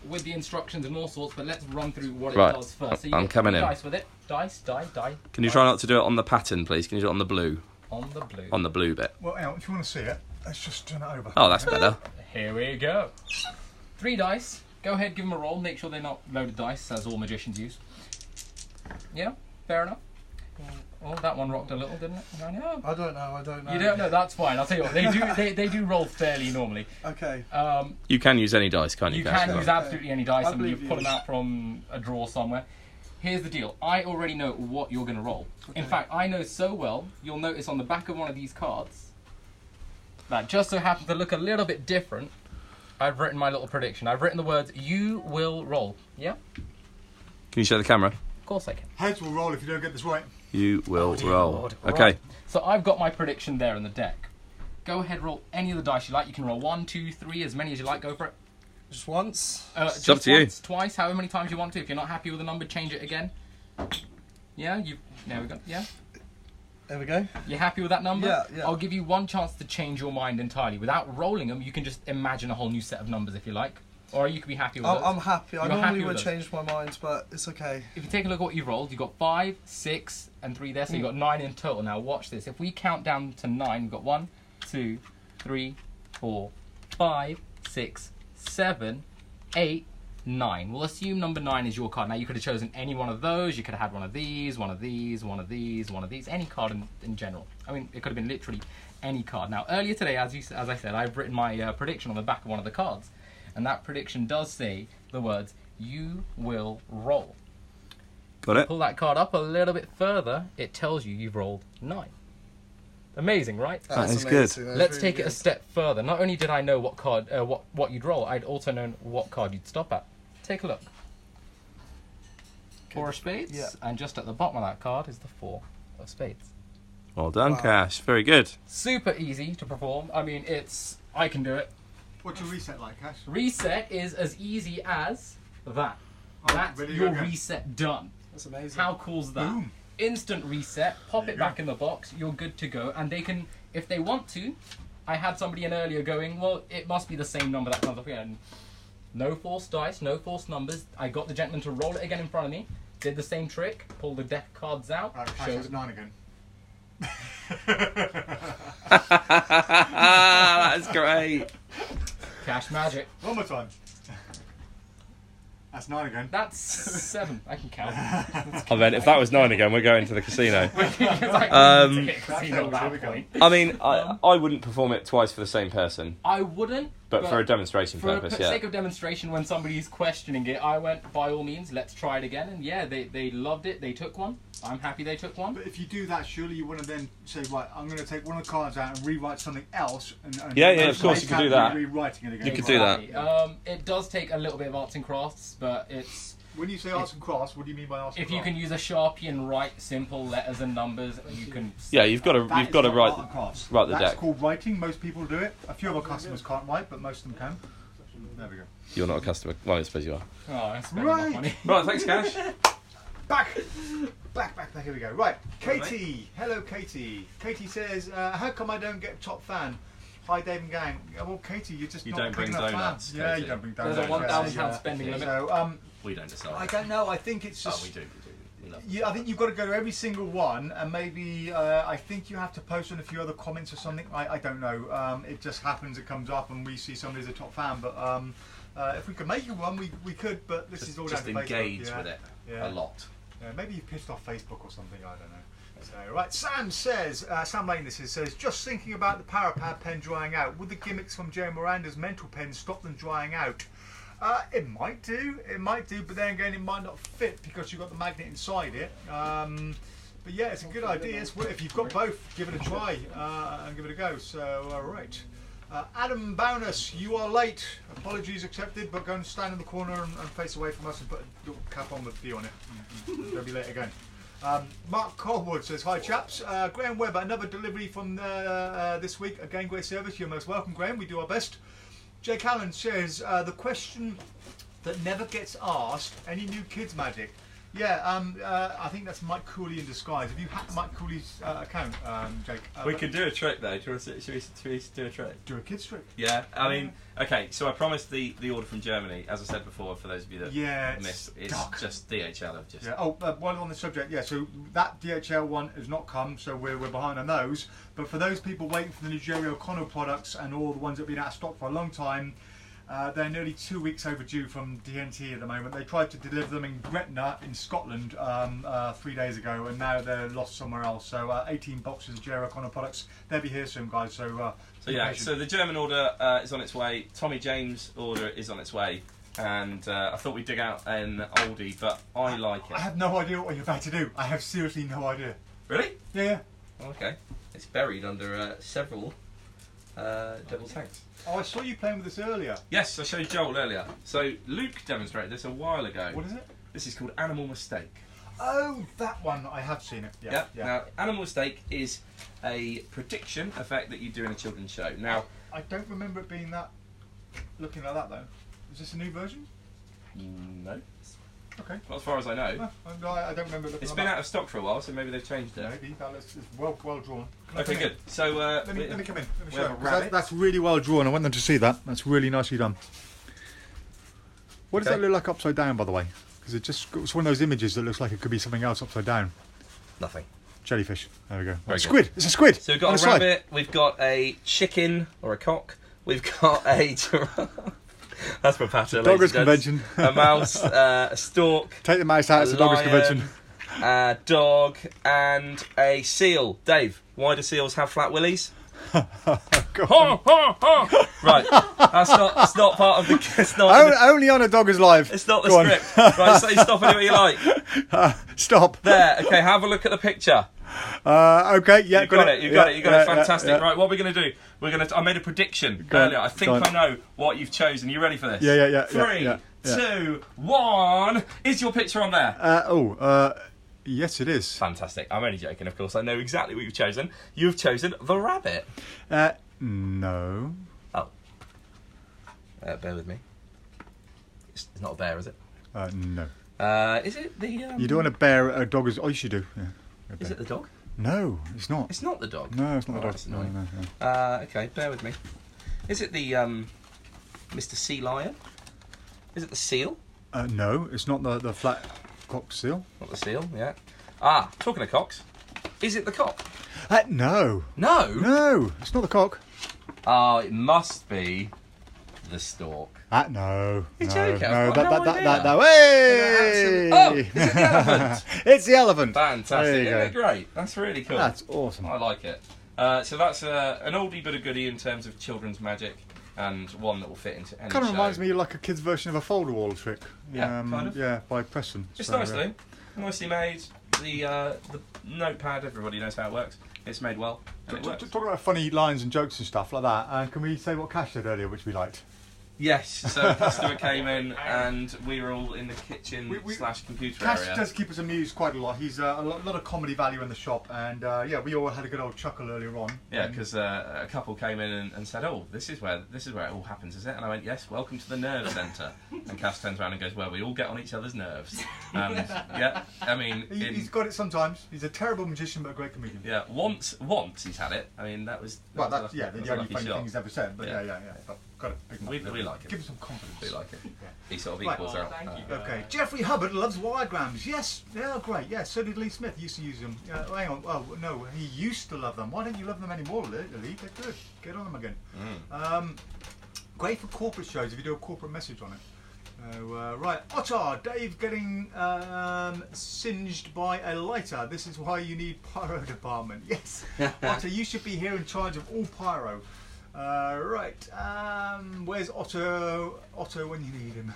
with the instructions and all sorts, but let's run through what it does first. So you I'm get coming in. dice with it. Dice, die. Can you try not to do it on the pattern, please? Can you do it on the blue? On the blue. On the blue bit. Well, if you want to see it, let's just turn it over. Oh, that's better. Here we go. 3 dice. Go ahead, give them a roll. Make sure they're not loaded dice, as all magicians use. Yeah, fair enough. Oh, that one rocked a little, didn't it? I know. I don't know. You don't know? That's fine. I'll tell you what. They do roll fairly normally. Okay. You can use any dice, can't you? You can use absolutely any dice, and you believe pull you. them out from a drawer somewhere. Here's the deal. I already know what you're going to roll. In fact, I know so well, you'll notice on the back of one of these cards, that just so happens to look a little bit different, I've written my little prediction. I've written the words, you will roll. Yeah? Can you show the camera? Of course I can. Heads will roll if you don't get this right. You will dear roll. Lord. Okay. Right. So I've got my prediction there in the deck. Go ahead, roll any of the dice you like. You can roll 1, 2, 3, as many as you like. Go for it. Just once. Just up to you. once, twice, however many times you want to. If you're not happy with the number, change it again. Yeah, there we go. Yeah. There we go. You're happy with that number? Yeah. I'll give you one chance to change your mind entirely. Without rolling them, you can just imagine a whole new set of numbers if you like. Or you could be happy with those. I'm happy. I You're normally happy would with change my mind, but it's okay. If you take a look at what you've rolled, you've got 5, 6, and 3 there, so you've got 9 in total. Now watch this. If we count down to 9, we've got 1, 2, 3, 4, 5, 6, 7, 8, 9. We'll assume number 9 is your card. Now you could have chosen any one of those. You could have had one of these, one of these, one of these, one of these, any card in general. I mean, it could have been literally any card. Now earlier today, as I said, I've written my prediction on the back of one of the cards. And that prediction does say the words, you will roll. Got it? Pull that card up a little bit further, it tells you you've rolled 9. Amazing, right? That is amazing. good. That's Let's really take it a good. step further. Not only did I know what card, what you'd roll, I'd also known what card you'd stop at. Take a look. 4 of spades, Yeah. and just at the bottom of that card is the 4 of spades. Well done, Wow. Cash. Very good. Super easy to perform. I mean, I can do it. What's your reset like, Cash? Reset is as easy as that. Oh, That's ready to your go again. reset done. That's amazing. How cool's that? Boom. Instant reset, pop There it you back in the box, you're good to go. And they can, if they want to, I had somebody in earlier going, well, it must be the same number that comes up again. No forced dice, no forced numbers. I got the gentleman to roll it again in front of me, did the same trick, pulled the deck cards out, Cash showed has 9 again. That's great. cash magic. One more time. That's 9 again. That's 7. I can count. I mean, if that was 9 again, we're going to the casino. I mean, I wouldn't perform it twice for the same person, I wouldn't. but for a demonstration For purpose, the yeah. sake of demonstration, when somebody's questioning it, I went, by all means, let's try it again. And yeah, they loved it. They took one. I'm happy they took one. But if you do that, surely you want to then say, right, I'm going to take one of the cards out and rewrite something else. And Yeah, of course you can do that. Rewriting it again. You could do that. Exactly. It does take a little bit of arts and crafts, but it's... When you say arts and crafts, what do you mean by arts and If you crafts? can use a Sharpie and write simple letters and numbers, you can... Yeah, you've got to That is write not art and crafts. write the That's deck. called writing. Most people do it. A few of our customers can't write, but most of them can. There we go. You're not a customer. Well, I suppose you are. Oh, that's spending Right. my money. Right, thanks, Cash. Back. Here we go. Right, Katie. Hello, Katie. Katie says, how come I don't get top fan? Hi, Dave and gang. Well, Katie, you're just You not don't a bring big enough donuts, fan. Yeah, Katie. you don't bring There's donuts. a £1,000 spending limit. So, We don't decide. I don't know. I think it's just... Oh, we do. We love Yeah, I think you've got to go to every single one, and maybe I think you have to post on a few other comments or something. I don't know. It just happens, it comes up, and we see somebody as a top fan. But if we could make you one, we could. But this is all just down to engage Facebook. with it Yeah. a lot. Yeah, maybe you've pissed off Facebook or something. I don't know. So, right, Sam says, Sam Lane this is, says, just thinking about the Parapad pen drying out. Would the gimmicks from Joe Miranda's mental pen stop them drying out? It might do, but then again it might not fit because you've got the magnet inside it. But yeah, it's a good idea. If you've got both, give it a try and give it a go. So, right. Adam Bowness, you are late. Apologies accepted, but go and stand in the corner and face away from us and put a little cap on with D on it. Don't be late again. Mark Colwood says, hi chaps. Graham Webber, another delivery from this week. Again, great service. You're most welcome, Graham. We do our best. Jake Allen says, the question that never gets asked, any new kids magic? Yeah, I think that's Mike Cooley in disguise. Have you hacked Mike Cooley's account, Jake? We could do a trick though. Should we do a trick? Do a kids trick? Yeah, I mean, okay, so I promised the order from Germany, as I said before, for those of you that missed, it's just DHL have just... Yeah. Oh, while on the subject, yeah, so that DHL one has not come, so we're behind on those. But for those people waiting for the new Jerry O'Connell products and all the ones that have been out of stock for a long time, they're nearly 2 weeks overdue from DNT at the moment. They tried to deliver them in Gretna in Scotland 3 days ago, and now they're lost somewhere else. So 18 boxes of Jerry O'Connell products. They'll be here soon, guys. So yeah, so the German order is on its way. Tommy James' order is on its way. And I thought we'd dig out an oldie, but I like it. I have no idea what you're about to do. I have seriously no idea. Really? Yeah. Okay. It's buried under several double tanks. Oh, I saw you playing with this earlier. Yes, I showed Joel earlier. So Luke demonstrated this a while ago. What is it? This is called Animal Mistake. Oh, that one. I have seen it. Yeah. Now, Animal Mistake is a prediction effect that you do in a children's show. Now, I don't remember it being that. Looking like that though. Is this a new version? No. Okay. Not as far as I know. No, I don't remember looking It's like been that. out of stock for a while, so maybe they've changed it. Maybe. It's well drawn. Okay, good. So let me come in. Let me we show have a you. rabbit. That's really well drawn. I want them to see that. That's really nicely done. What does that look like upside down, by the way? Because it's one of those images that looks like it could be something else upside down. Nothing. Jellyfish. There we go. Very Squid. good. It's a squid. So we've got a rabbit. We've got a chicken or a cock. We've got a giraffe. That's my pattern. Doggers convention. A mouse, a stork. Take the mouse out. It's a doggers convention. A dog and a seal. Dave, why do seals have flat willies? Right, that's not part of the. It's not only on a Doggers Live. It's not the script. Right, say stop anywhere you like. Stop. There. Okay, have a look at the picture. Okay, yeah, You got it. Fantastic. Yeah. Right, what are we going to do? I made a prediction earlier. I think I know what you've chosen. You ready for this? Yeah. 3, 2, 1. Is your picture on there? Yes, it is. Fantastic. I'm only joking, of course. I know exactly what you've chosen. You've chosen the rabbit. No. Oh. Bear with me. It's not a bear, is it? No. Is it the... You don't want a bear at a dogger's... Oh, you should do. Yeah. Is it the dog? No, it's not. It's not the dog? No, it's not the dog. That's annoying. No. Okay, bear with me. Is it the Mr. Sea Lion? Is it the seal? No, it's not the flat cock seal. Not the seal, yeah. Talking of cocks, is it the cock? No. No? No, it's not the cock. It must be the stork. No. You're no, joking? no, I've got no idea. that. Hey! Oh, is it the elephant? It's the elephant. Fantastic. There you Isn't go. it great? That's really cool. That's awesome. I like it. So that's an oldie but a goodie in terms of children's magic, and one that will fit into any Kind of show. reminds me of like a kid's version of a folder wall trick. Yeah, kind of. Yeah, by Preston. It's nicely made. The notepad, everybody knows how it works. It's made well, and it works. Talking about funny lines and jokes and stuff like that, can we say what Cash said earlier, which we liked? Yes, so a customer came in and we were all in the kitchen / computer Cash area. does keep us amused quite a lot. He's a lot of comedy value in the shop, and we all had a good old chuckle earlier on. Yeah, because a couple came in and said, "Oh, this is where it all happens, is it?" And I went, "Yes, welcome to the nerve centre." And Cass turns around and goes, "Well, we all get on each other's nerves." Yeah, I mean, he's got it sometimes. He's a terrible magician, but a great comedian. Yeah, once he's had it. I mean, that was the only funny thing he's ever said. But yeah. But got it. We like it. Give him some confidence. We like it. Yeah. He sort of equals out. Thank you. Okay. Jeffrey Hubbard loves Wiregrams. Yes, they are great. Yeah, so did Lee Smith. He used to use them. Hang on. Oh no, he used to love them. Why don't you love them anymore, Lee? They're good. Get on them again. Great for corporate shows if you do a corporate message on it. Right, Otter, Dave getting singed by a lighter. This is why you need pyro department. Yes, Otter, you should be here in charge of all pyro. Right, where's Otto when you need him?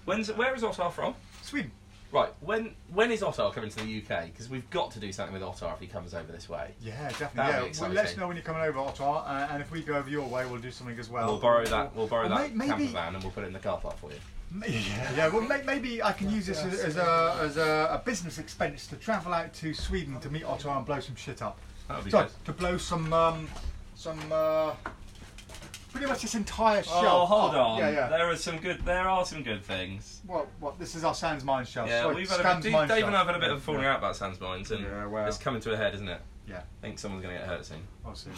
Where is Otto from? Sweden. Right, when is Ottar coming to the UK? Because we've got to do something with Ottar if he comes over this way. Yeah, definitely. Well, let us know when you're coming over, Ottar, and if we go over your way, we'll do something as well. We'll borrow that. We'll borrow that camper van and we'll put it in the car park for you. Yeah. Well, maybe I can use this as a business expense to travel out to Sweden to meet Ottar and blow some shit up. That would be good. To blow some. Pretty much this entire shelf. Oh, hold on. Yeah. There are some good things. What? This is our Sans Mines shelf. Yeah, Sorry, Dave and I have had a bit of a falling out about Sans Mines, and it's coming to a head, isn't it? Yeah. I think someone's going to get hurt soon. I'll see.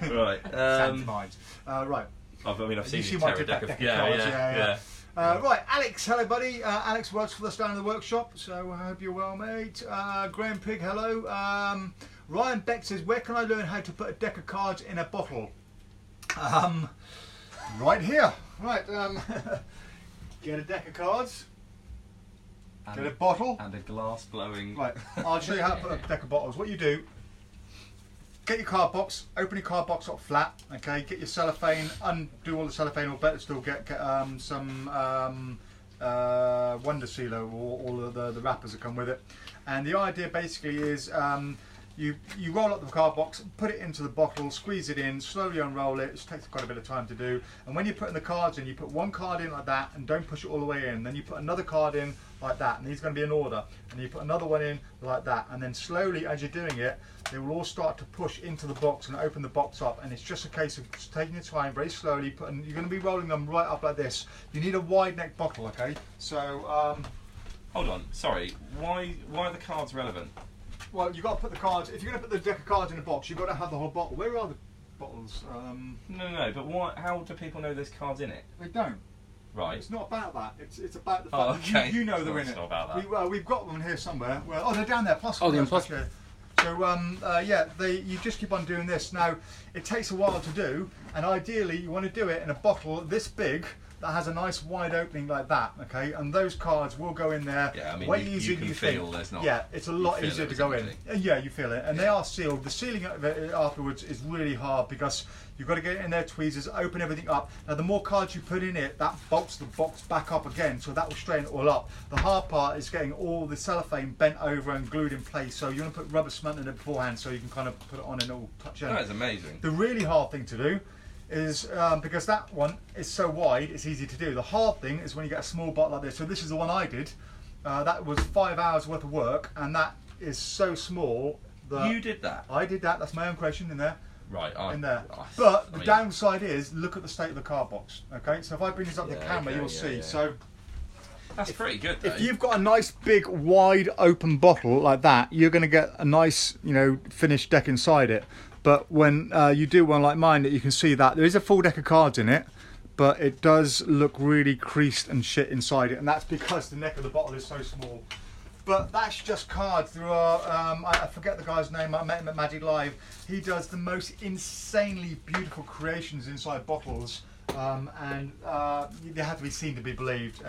Right. Sans Mines. Right. I've seen you my deck of cards. yeah. Right, Alex, hello buddy. Alex works for us down in the workshop, so I hope you're well, mate. Graham Pig, hello. Ryan Beck says, where can I learn how to put a deck of cards in a bottle? Right here. Right. Get a deck of cards. Get a bottle. And a glass blowing. Right. I'll show you how to put a deck of bottles. What you do, get your card box, open your card box up flat, okay, get your cellophane, undo all the cellophane, or better still get some Wonder Sealer, or all of the wrappers that come with it. And the idea basically is you roll up the card box, put it into the bottle, squeeze it in, slowly unroll it. It takes quite a bit of time to do. And when you're putting the cards in, you put one card in like that and don't push it all the way in. Then you put another card in like that, and these are going to be in order. And you put another one in like that. And then slowly, as you're doing it, they will all start to push into the box and open the box up. And it's just a case of taking your time, very slowly. You're going to be rolling them right up like this. You need a wide neck bottle, okay? So, hold on, sorry. Why are the cards relevant? Well, you've got to put the cards. If you're going to put the deck of cards in a box, you've got to have the whole bottle. Where are the bottles? No. But how do people know there's cards in it? They don't. Right. It's not about that. It's about the fact that you know they're in it. It's not about that. We've got them here somewhere. They're down there. Plus, the impossible. So you just keep on doing this. Now, it takes a while to do, and ideally you want to do it in a bottle this big that has a nice wide opening like that, okay? And those cards will go in there way easier than you think. There's not. Yeah, it's a lot easier to go in. Yeah, you feel it, and they are sealed. The sealing of it afterwards is really hard because you've got to get it in there, tweezers, open everything up. Now, the more cards you put in it, that bolts the box back up again, so that will straighten it all up. The hard part is getting all the cellophane bent over and glued in place. So you want to put rubber cement in it beforehand, so you can kind of put it on and it will touch in. That is amazing. The really hard thing to do is because that one is so wide, it's easy to do. The hard thing is when you get a small bottle like this. So this is the one I did. That was 5 hours worth of work, and that is so small. You did that? I did that. That's my own creation in there. Right. In there. But the downside is, look at the state of the card box. Okay, so if I bring this up to the camera, you'll see. Yeah. So that's pretty good, though. If you've got a nice big wide open bottle like that, you're going to get a nice, finished deck inside it. But when you do one like mine, that you can see that there is a full deck of cards in it, but it does look really creased and shit inside it, and that's because the neck of the bottle is so small. But that's just cards. There are, I forget the guy's name, I met him at Magic Live. He does the most insanely beautiful creations inside bottles, and they have to be seen to be believed.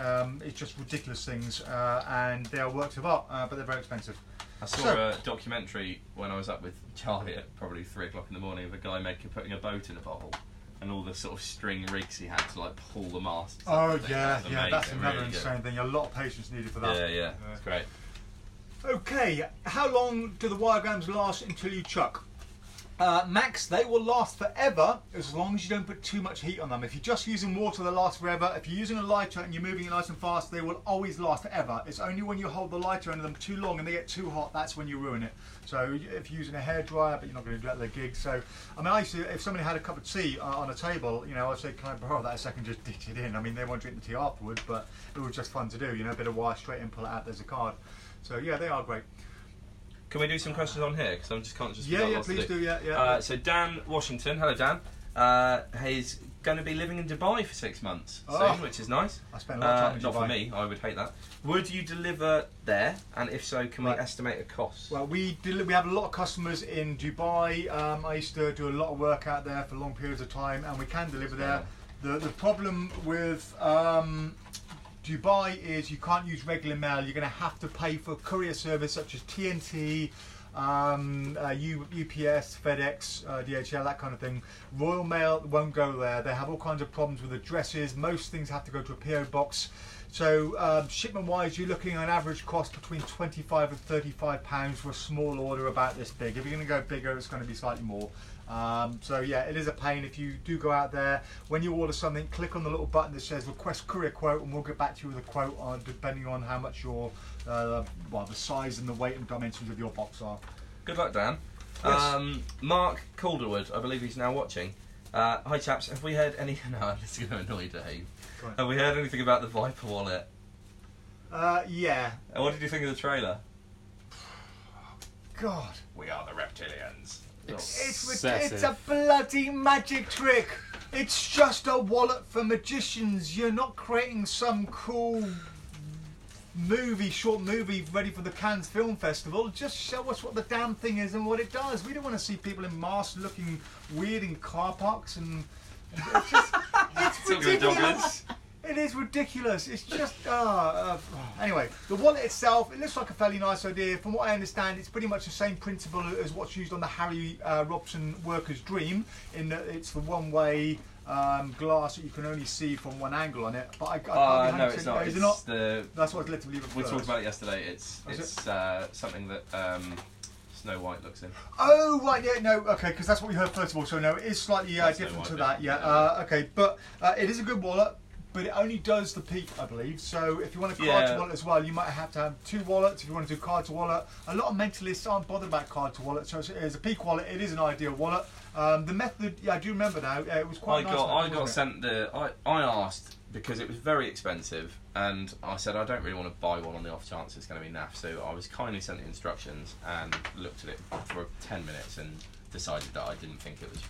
It's just ridiculous things, and they are works of art, but they're very expensive. I saw a documentary when I was up with Charlie at probably 3 o'clock in the morning of a guy putting a boat in a bottle, and all the sort of string rigs he had to pull the masts. Oh yeah, that's another really insane thing. A lot of patience needed for that. Yeah, that's great. Okay, how long do the Wiregrams last until you chuck? Max, they will last forever as long as you don't put too much heat on them. If you're just using water, they last forever. If you're using a lighter and you're moving it nice and fast, they will always last forever. It's only when you hold the lighter under them too long and they get too hot, that's when you ruin it. So if you're using a hairdryer, but you're not going to do that at the gig. So, I mean, I used to, if somebody had a cup of tea on a table, I'd say, can I borrow that a second, just ditch it in. I mean, they won't drink the tea afterwards, but it was just fun to do, a bit of wire straight in, pull it out, there's a card. So yeah, they are great. Can we do some questions on here? Because I'm just conscious. Yeah, please do. Yeah. So Dan Washington, hello Dan. He's going to be living in Dubai for 6 months soon, which is nice. I spent a lot of time in Dubai. Not for me, I would hate that. Would you deliver there? And if so, can we estimate a cost? Well, we have a lot of customers in Dubai. I used to do a lot of work out there for long periods of time, and we can deliver there. The problem with Dubai is you can't use regular mail. You're going to have to pay for courier service such as TNT, UPS, FedEx, DHL, that kind of thing. Royal Mail won't go there. They have all kinds of problems with addresses. Most things have to go to a PO box. So shipment wise, you're looking at an average cost between £25 and £35 for a small order about this big. If you're going to go bigger, it's going to be slightly more. So yeah, it is a pain. If you do go out there, when you order something, click on the little button that says request courier quote, and we'll get back to you with a quote on depending on how much your the size and the weight and dimensions of your box are. Good luck, Dan. Yes. Mark Calderwood, I believe he's now watching. Hi chaps, have we heard any? No, this is going to annoy Dave. Have we heard anything about the Viper wallet? Yeah. And what did you think of the trailer? God. We are the reptilians. It's a bloody magic trick. It's just a wallet for magicians. You're not creating some cool short movie ready for the Cannes Film Festival. Just show us what the damn thing is and what it does. We don't want to see people in masks looking weird in car parks and it's just, it's ridiculous. It is ridiculous. It's just anyway, the wallet itself, it looks like a fairly nice idea. From what I understand, it's pretty much the same principle as what's used on the Harry Robson Worker's Dream, in that it's the one-way glass that you can only see from one angle on it. But I can't no, it's not. Is it not? That's what literally we talked about it yesterday. It's something that Snow White looks in. Oh right, yeah, no, okay, because that's what we heard first of all. So no, it is slightly different to that. Yeah, okay, but it is a good wallet. But it only does the peak, I believe. So if you want a card to wallet as well, you might have to have 2 wallets if you want to do card to wallet. A lot of mentalists aren't bothered about card to wallet, so it's a peak wallet. It is an ideal wallet. The method, I do remember now. It was quite nice. I got sent I asked because it was very expensive, and I said I don't really want to buy one on the off chance it's going to be naff. So I was kindly sent the instructions and looked at it for 10 minutes and decided that I didn't think it was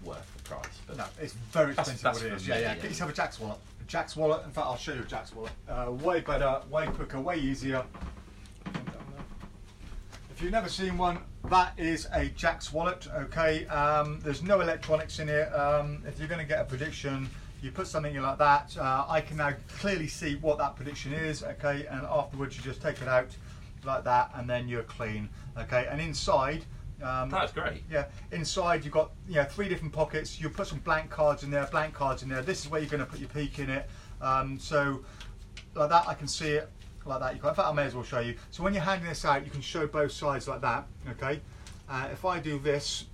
worth the price. But no, it's very expensive. That's what it is. me, Yeah. Get yourself a Jack's wallet. Jack's wallet. In fact, I'll show you a Jack's wallet. Way better, way quicker, way easier. If you've never seen one, that is a Jack's wallet. Okay. There's no electronics in it. If you're going to get a prediction, you put something in like that. I can now clearly see what that prediction is. Okay, and afterwards you just take it out like that, and then you're clean. Okay, and inside. That's great. Yeah, inside you've got 3 different pockets. You put some blank cards in there, This is where you're going to put your peak in it. So like that, I can see it like that. In fact, I may as well show you. So when you're handing this out, you can show both sides like that. Okay. If I do this,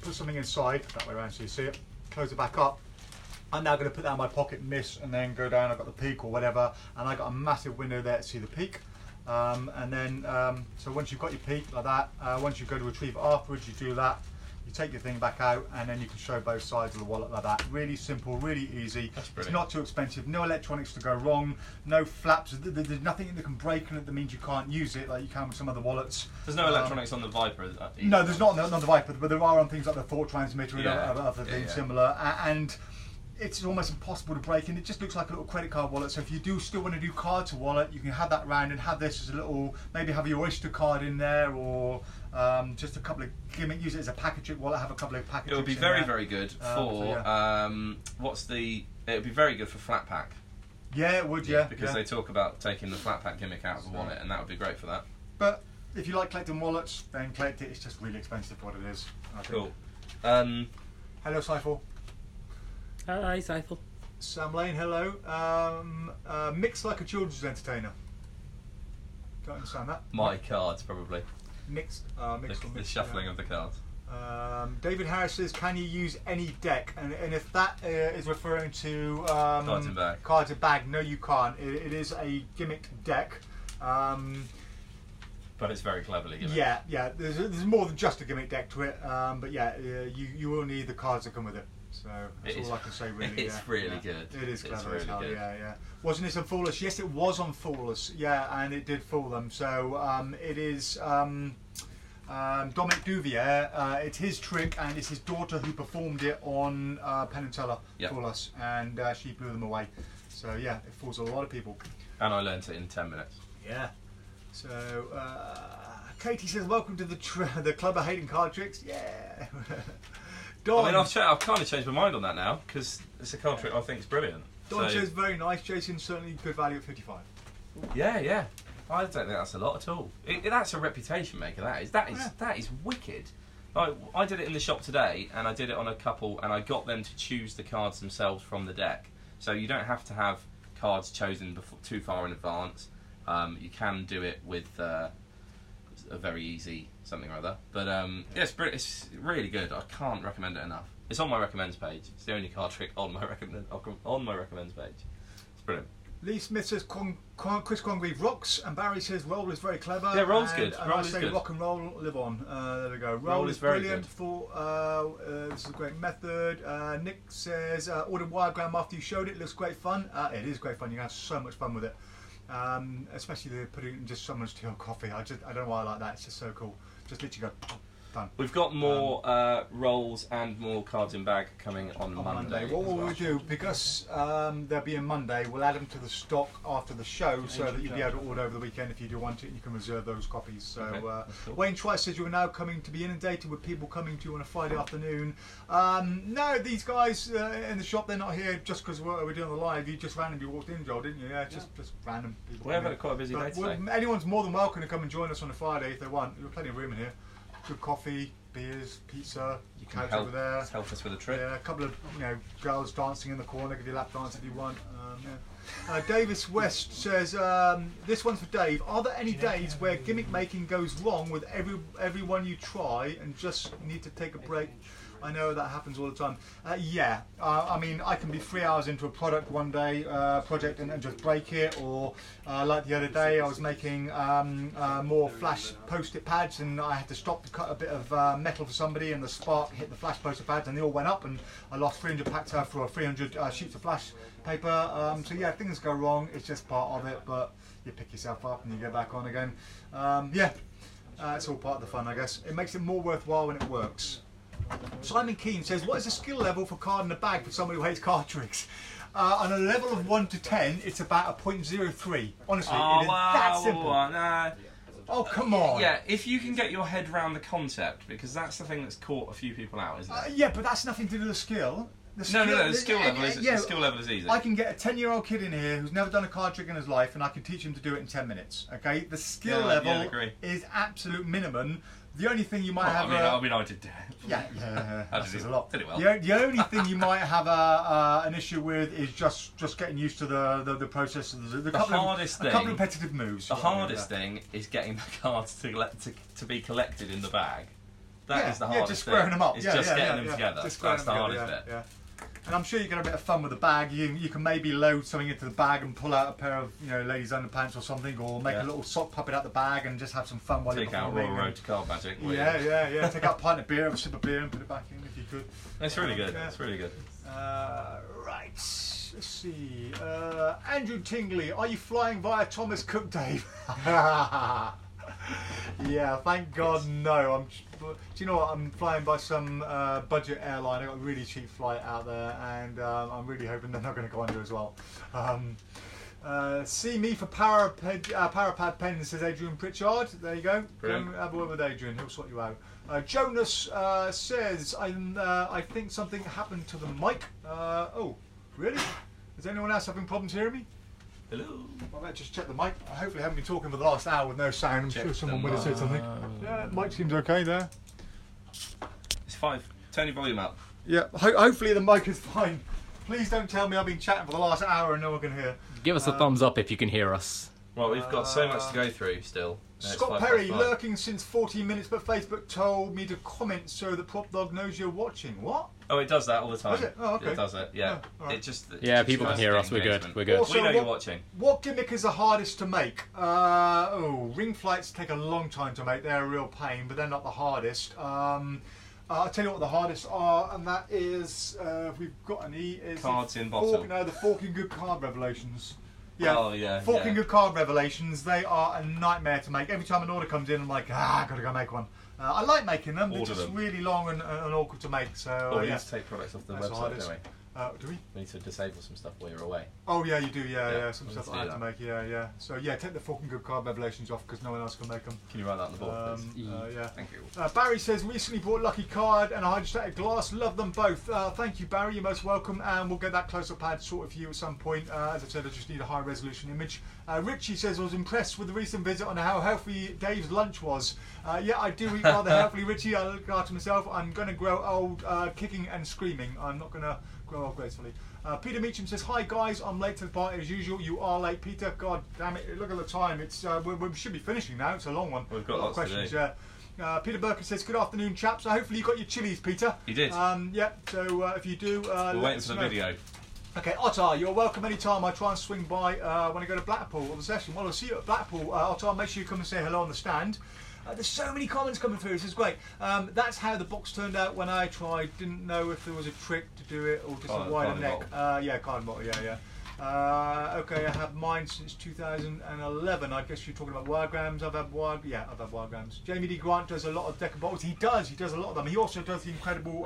put something inside that way around so you see it. Close it back up. I'm now going to put that in my pocket and miss, and then go down. I've got the peak or whatever, and I got a massive window there to see the peak. And then, so once you've got your peak like that, once you go to retrieve it afterwards, you do that, you take your thing back out, and then you can show both sides of the wallet like that. Really simple, really easy. It's not too expensive, no electronics to go wrong, no flaps, there's nothing that can break in it that means you can't use it like you can with some other wallets. There's no electronics on the Viper either. No, there's not on the Viper, but there are on things like the thought transmitter and other things similar. And it's almost impossible to break, and it just looks like a little credit card wallet. So if you do still want to do card to wallet, you can have that round and have this as a little, maybe have your Oyster card in there, or just a couple of gimmick. Use it as a package wallet. Have a couple of packages. It would be very good for it would be very good for flat pack. Yeah, it would. Yeah, because they talk about taking the flat pack gimmick out of the wallet, and that would be great for that. But if you like collecting wallets, then collect it. It's just really expensive for what it is. I think. Cool. Hello, Seifel. Hi, Seifel. Sam Lane, hello. Mixed like a children's entertainer. Don't understand that. My cards, probably. Mixed. The shuffling of the cards. David Harris says, can you use any deck? And if that is referring to cards in bag. Cards in bag, no, you can't. It is a gimmicked deck. But it's very cleverly gimmicked. Yeah. There's more than just a gimmick deck to it. But yeah, you will need the cards that come with it. So that's all I can say really. It's really good. It is clever really as hell, good. Yeah. Wasn't this on Foolish? Yes, it was on Foolish. Yeah, and it did fool them. So it is Dominique Duvivier. It's his trick, and it's his daughter who performed it on Penn and Teller for us, and she blew them away. So yeah, it fools a lot of people. And I learnt it in 10 minutes. Yeah. So Katie says, welcome to the Club of Hating Card Tricks. Yeah. Don. I mean, I've kind of changed my mind on that now, because it's a card trick I think is brilliant. Don says, very nice. Jason, certainly good value at 55. Yeah. I don't think that's a lot at all. That's a reputation maker. That is wicked. I did it in the shop today, and I did it on a couple, and I got them to choose the cards themselves from the deck. So you don't have to have cards chosen too far in advance. You can do it with a very easy something or other. But yeah, it's really good. I can't recommend it enough. It's on my recommends page. It's the only card trick on my recommends page. It's brilliant. Lee Smith says Chris Congreave rocks, and Barry says roll is very clever. Yeah, roll's good. And I say rock and roll, live on. There we go. Roll is brilliant. This is a great method. Nick says ordered Wiregram after you showed it. Looks great fun. It is great fun. You can have so much fun with it. Especially putting just so much tea or coffee. I don't know why I like that. It's just so cool. Just literally go. Done. We've got more rolls and more cards in bag coming on Monday. What will we do? Because they'll be on Monday, we'll add them to the stock after the show so that you'll be able to order over the weekend if you do want it, and you can reserve those copies. So cool. Wayne Trice says you are now coming to be inundated with people coming to you on a Friday afternoon. No, these guys in the shop, they're not here just because we're doing the live. You just randomly walked in, Joel, didn't you? Yeah, just random people. We've had quite a busy day today. Anyone's more than welcome to come and join us on a Friday if they want. There's plenty of room in here. Good coffee, beers, pizza. You can help over there. Help us with a trip. Yeah, a couple of girls dancing in the corner. Give you a lap dance if you want. Davis West says this one's for Dave. Are there any days where gimmick making goes wrong with everyone you try and just need to take a break? I know that happens all the time. Yeah, I mean, I can be 3 hours into a project one day, and just break it. Or like the other day, I was making more flash post-it pads, and I had to stop to cut a bit of metal for somebody, and the spark hit the flash post-it pads, and they all went up, and I lost 300 packs for 300 sheets of flash paper. So yeah, things go wrong. It's just part of it, but you pick yourself up and you get back on again. Yeah, it's all part of the fun, I guess. It makes it more worthwhile when it works. Simon Keane says, what is the skill level for card in a bag for somebody who hates card tricks? On a level of 1 to 10, it's about a 0.03. Honestly, it is that simple. Oh, come on. Yeah, if you can get your head around the concept, because that's the thing that's caught a few people out, isn't it? Yeah, but that's nothing to do with the skill. The skill level is easy. I can get a 10-year-old kid in here who's never done a card trick in his life, and I can teach him to do it in 10 minutes. Okay, the skill level is absolute minimum. The only thing you might have... I did do it. Yeah, that says a lot. Did it well. The only thing you might have an issue with is just getting used to the process. A couple of repetitive moves. The hardest thing is getting the cards to be collected in the bag. That is the hardest thing. Just squaring them up. It's just getting them together. That's the hardest bit. Yeah. And I'm sure you get a bit of fun with the bag. You can maybe load something into the bag and pull out a pair of ladies' underpants or something, or make a little sock puppet out the bag and just have some fun while you're performing. Take out Royal Road to Card Magic. Yeah. Take out a pint of beer, have a sip of beer, and put it back in if you could. It's really good. It's really good. Right. Let's see. Andrew Tingley, are you flying via Thomas Cook, Dave? Yeah, thank God no. Do you know what? I'm flying by some budget airline. I got a really cheap flight out there, and I'm really hoping they're not going to go under as well. See me for Parapad pens, says Adrian Pritchard. There you go. Go have a word with Adrian. He'll sort you out. Jonas says I think something happened to the mic. Oh, really? Is anyone else having problems hearing me? Hello. I might just check the mic. I hopefully haven't been talking for the last hour with no sound. I'm sure someone would have said something. Yeah, the mic seems okay there. It's fine. Turn your volume up. Yeah, hopefully the mic is fine. Please don't tell me I've been chatting for the last hour and no one can hear. Give us a thumbs up if you can hear us. Well, we've got so much to go through still. Scott Perry, lurking since 14 minutes, but Facebook told me to comment so that PropDog knows you're watching. What? Oh, it it does that all the time. Does it? Oh, okay. It does it, yeah. Right. It just people can hear us. We're good. We're good. Also, we know you're watching. What gimmick is the hardest to make? Ring flights take a long time to make. They're a real pain, but they're not the hardest. I'll tell you what the hardest are, and that is, if we've got any, is cards in bottom. The Forking Good Card Revelations. Yeah, oh, yeah, Forking Good Card Revelations, they are a nightmare to make. Every time an order comes in, I'm like, I've got to go make one. I like making them, they're just really long and awkward to make. So, we need to take products off the website, don't Do we? We need to disable some stuff while you're away. Oh yeah, you do. Yeah. Some we stuff need to I do had to that. make. Yeah. So yeah, take the fucking good card revelations off because no one else can make them. Can you write that on the board, please? Yeah. Thank you. Barry says recently bought Lucky Card and a hydrostatic glass. Love them both. Thank you, Barry. You're most welcome, and we'll get that close-up pad sorted for you at some point. As I said, I just need a high-resolution image. Richie says I was impressed with the recent visit on how healthy Dave's lunch was. Yeah, I do eat rather healthily, Richie. I look after myself. I'm going to grow old, kicking and screaming. I'm not going to grow old gracefully. Peter Meacham says, hi guys, I'm late to the party as usual. You are late, Peter. God damn it, look at the time. It's we should be finishing now. It's a long one. We've got a lot of lots questions. to do. Peter Burker says, good afternoon, chaps. Hopefully you got your chilies, Peter. You did. Yeah, so if you do... We're waiting for the video. Okay, Ottar, you're welcome anytime. I try and swing by when I go to Blackpool or the session. Well, I'll see you at Blackpool. Ottar, make sure you come and say hello on the stand. There's so many comments coming through. This is great. That's how the box turned out when I tried. Didn't know if there was a trick to do it or just a wider neck. Yeah, card bottle. Yeah. Okay, I have mine since 2011. I guess you're talking about Wiregrams. I've had Wiregrams. Jamie D. Grant does a lot of decker bottles. He does a lot of them. He also does the incredible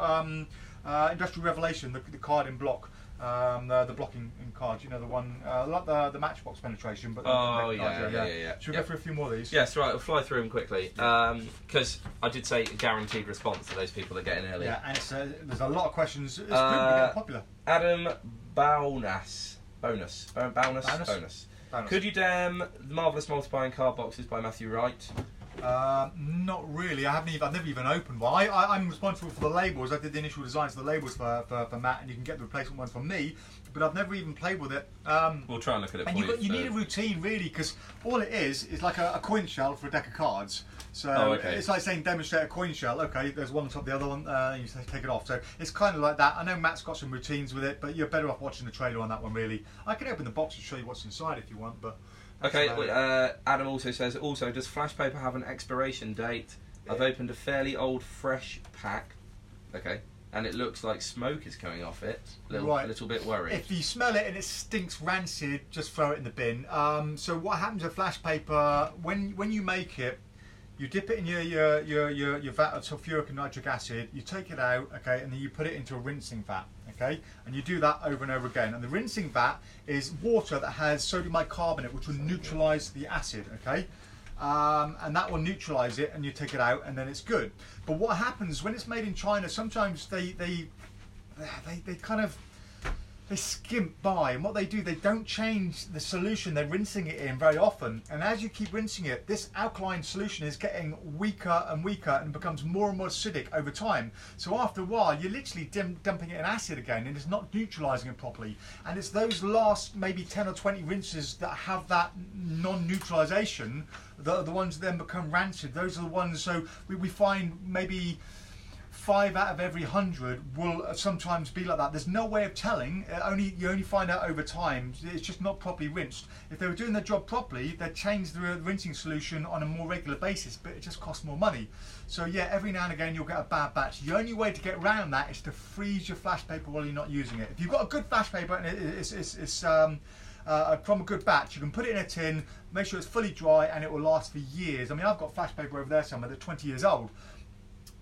Industrial Revelation, the card in block. The blocking in cards, you know, the one like the Matchbox penetration, but yeah. Should we go through a few more of these? Yes, right. We'll fly through them quickly because I did say a guaranteed response to those people that get in early. Yeah, and it's, there's a lot of questions. It's pretty popular. Adam Bonus. Could you damn the marvelous multiplying card boxes by Matthew Wright? Not really. I've never even opened one. I'm responsible for the labels. I did the initial designs for the labels for Matt, and you can get the replacement ones from me. But I've never even played with it. We'll try and look at it. And you need a routine really, because all it is like a coin shell for a deck of cards. So it's like saying demonstrate a coin shell. Okay, there's one on top of the other one. You take it off. So it's kind of like that. I know Matt's got some routines with it, but you're better off watching the trailer on that one. Really, I can open the box and show you what's inside if you want, but. Okay, Adam also says, does Flash Paper have an expiration date? I've opened a fairly old fresh pack, and it looks like smoke is coming off it. A little bit worried. If you smell it and it stinks rancid, just throw it in the bin. So what happens with Flash Paper, when you make it, you dip it in your vat of sulfuric and nitric acid, you take it out, and then you put it into a rinsing vat, and you do that over and over again. And the rinsing vat is water that has sodium bicarbonate, which will neutralise the acid, and that will neutralise it, and you take it out, and then it's good. But what happens when it's made in China? Sometimes they kind of skimp by, and what they do, they don't change the solution they're rinsing it in very often, and as you keep rinsing it, this alkaline solution is getting weaker and weaker and becomes more and more acidic over time. So after a while you're literally dumping it in acid again, and it's not neutralizing it properly, and it's those last maybe 10 or 20 rinses that have that non-neutralization that are the ones that then become rancid. Those are the ones, so we find maybe 5 out of every 100 will sometimes be like that. There's no way of telling. You only find out over time. It's just not properly rinsed. If they were doing their job properly, they'd change the rinsing solution on a more regular basis, but it just costs more money. So yeah, every now and again you'll get a bad batch. The only way to get around that is to freeze your Flash Paper while you're not using it. If you've got a good Flash Paper and it's from a good batch, you can put it in a tin, make sure it's fully dry, and it will last for years. I mean, I've got Flash Paper over there somewhere that's 20 years old.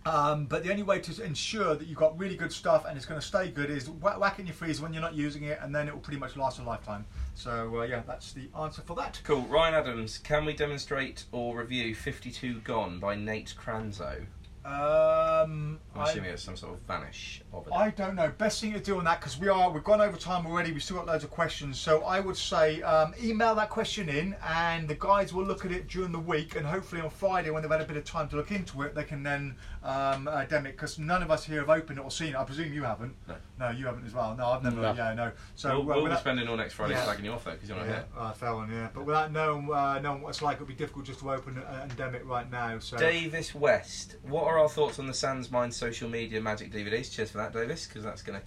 But the only way to ensure that you've got really good stuff and it's going to stay good is whack it in your freezer when you're not using it, and then it will pretty much last a lifetime. So yeah, that's the answer for that. Cool. Ryan Adams, can we demonstrate or review 52 Gone by Nate Cranzo? I'm assuming it's some sort of vanish of it. I don't know. Best thing to do on that, because we've gone over time already. We've still got loads of questions. So I would say email that question in, and the guys will look at it during the week, and hopefully on Friday, when they've had a bit of time to look into it, they can then dem it. Because none of us here have opened it or seen it. I presume you haven't. No, you haven't as well. No, I've never. No. Yeah, no. So we'll be spending all next Friday slagging you off though, because you're not here. Fair one. Yeah, but without knowing what it's like, it'll be difficult just to open it and dem it right now. So Davis West, what are our thoughts on the Sans Mind social media Magic DVDs? Cheers for that, Davis, because that's going to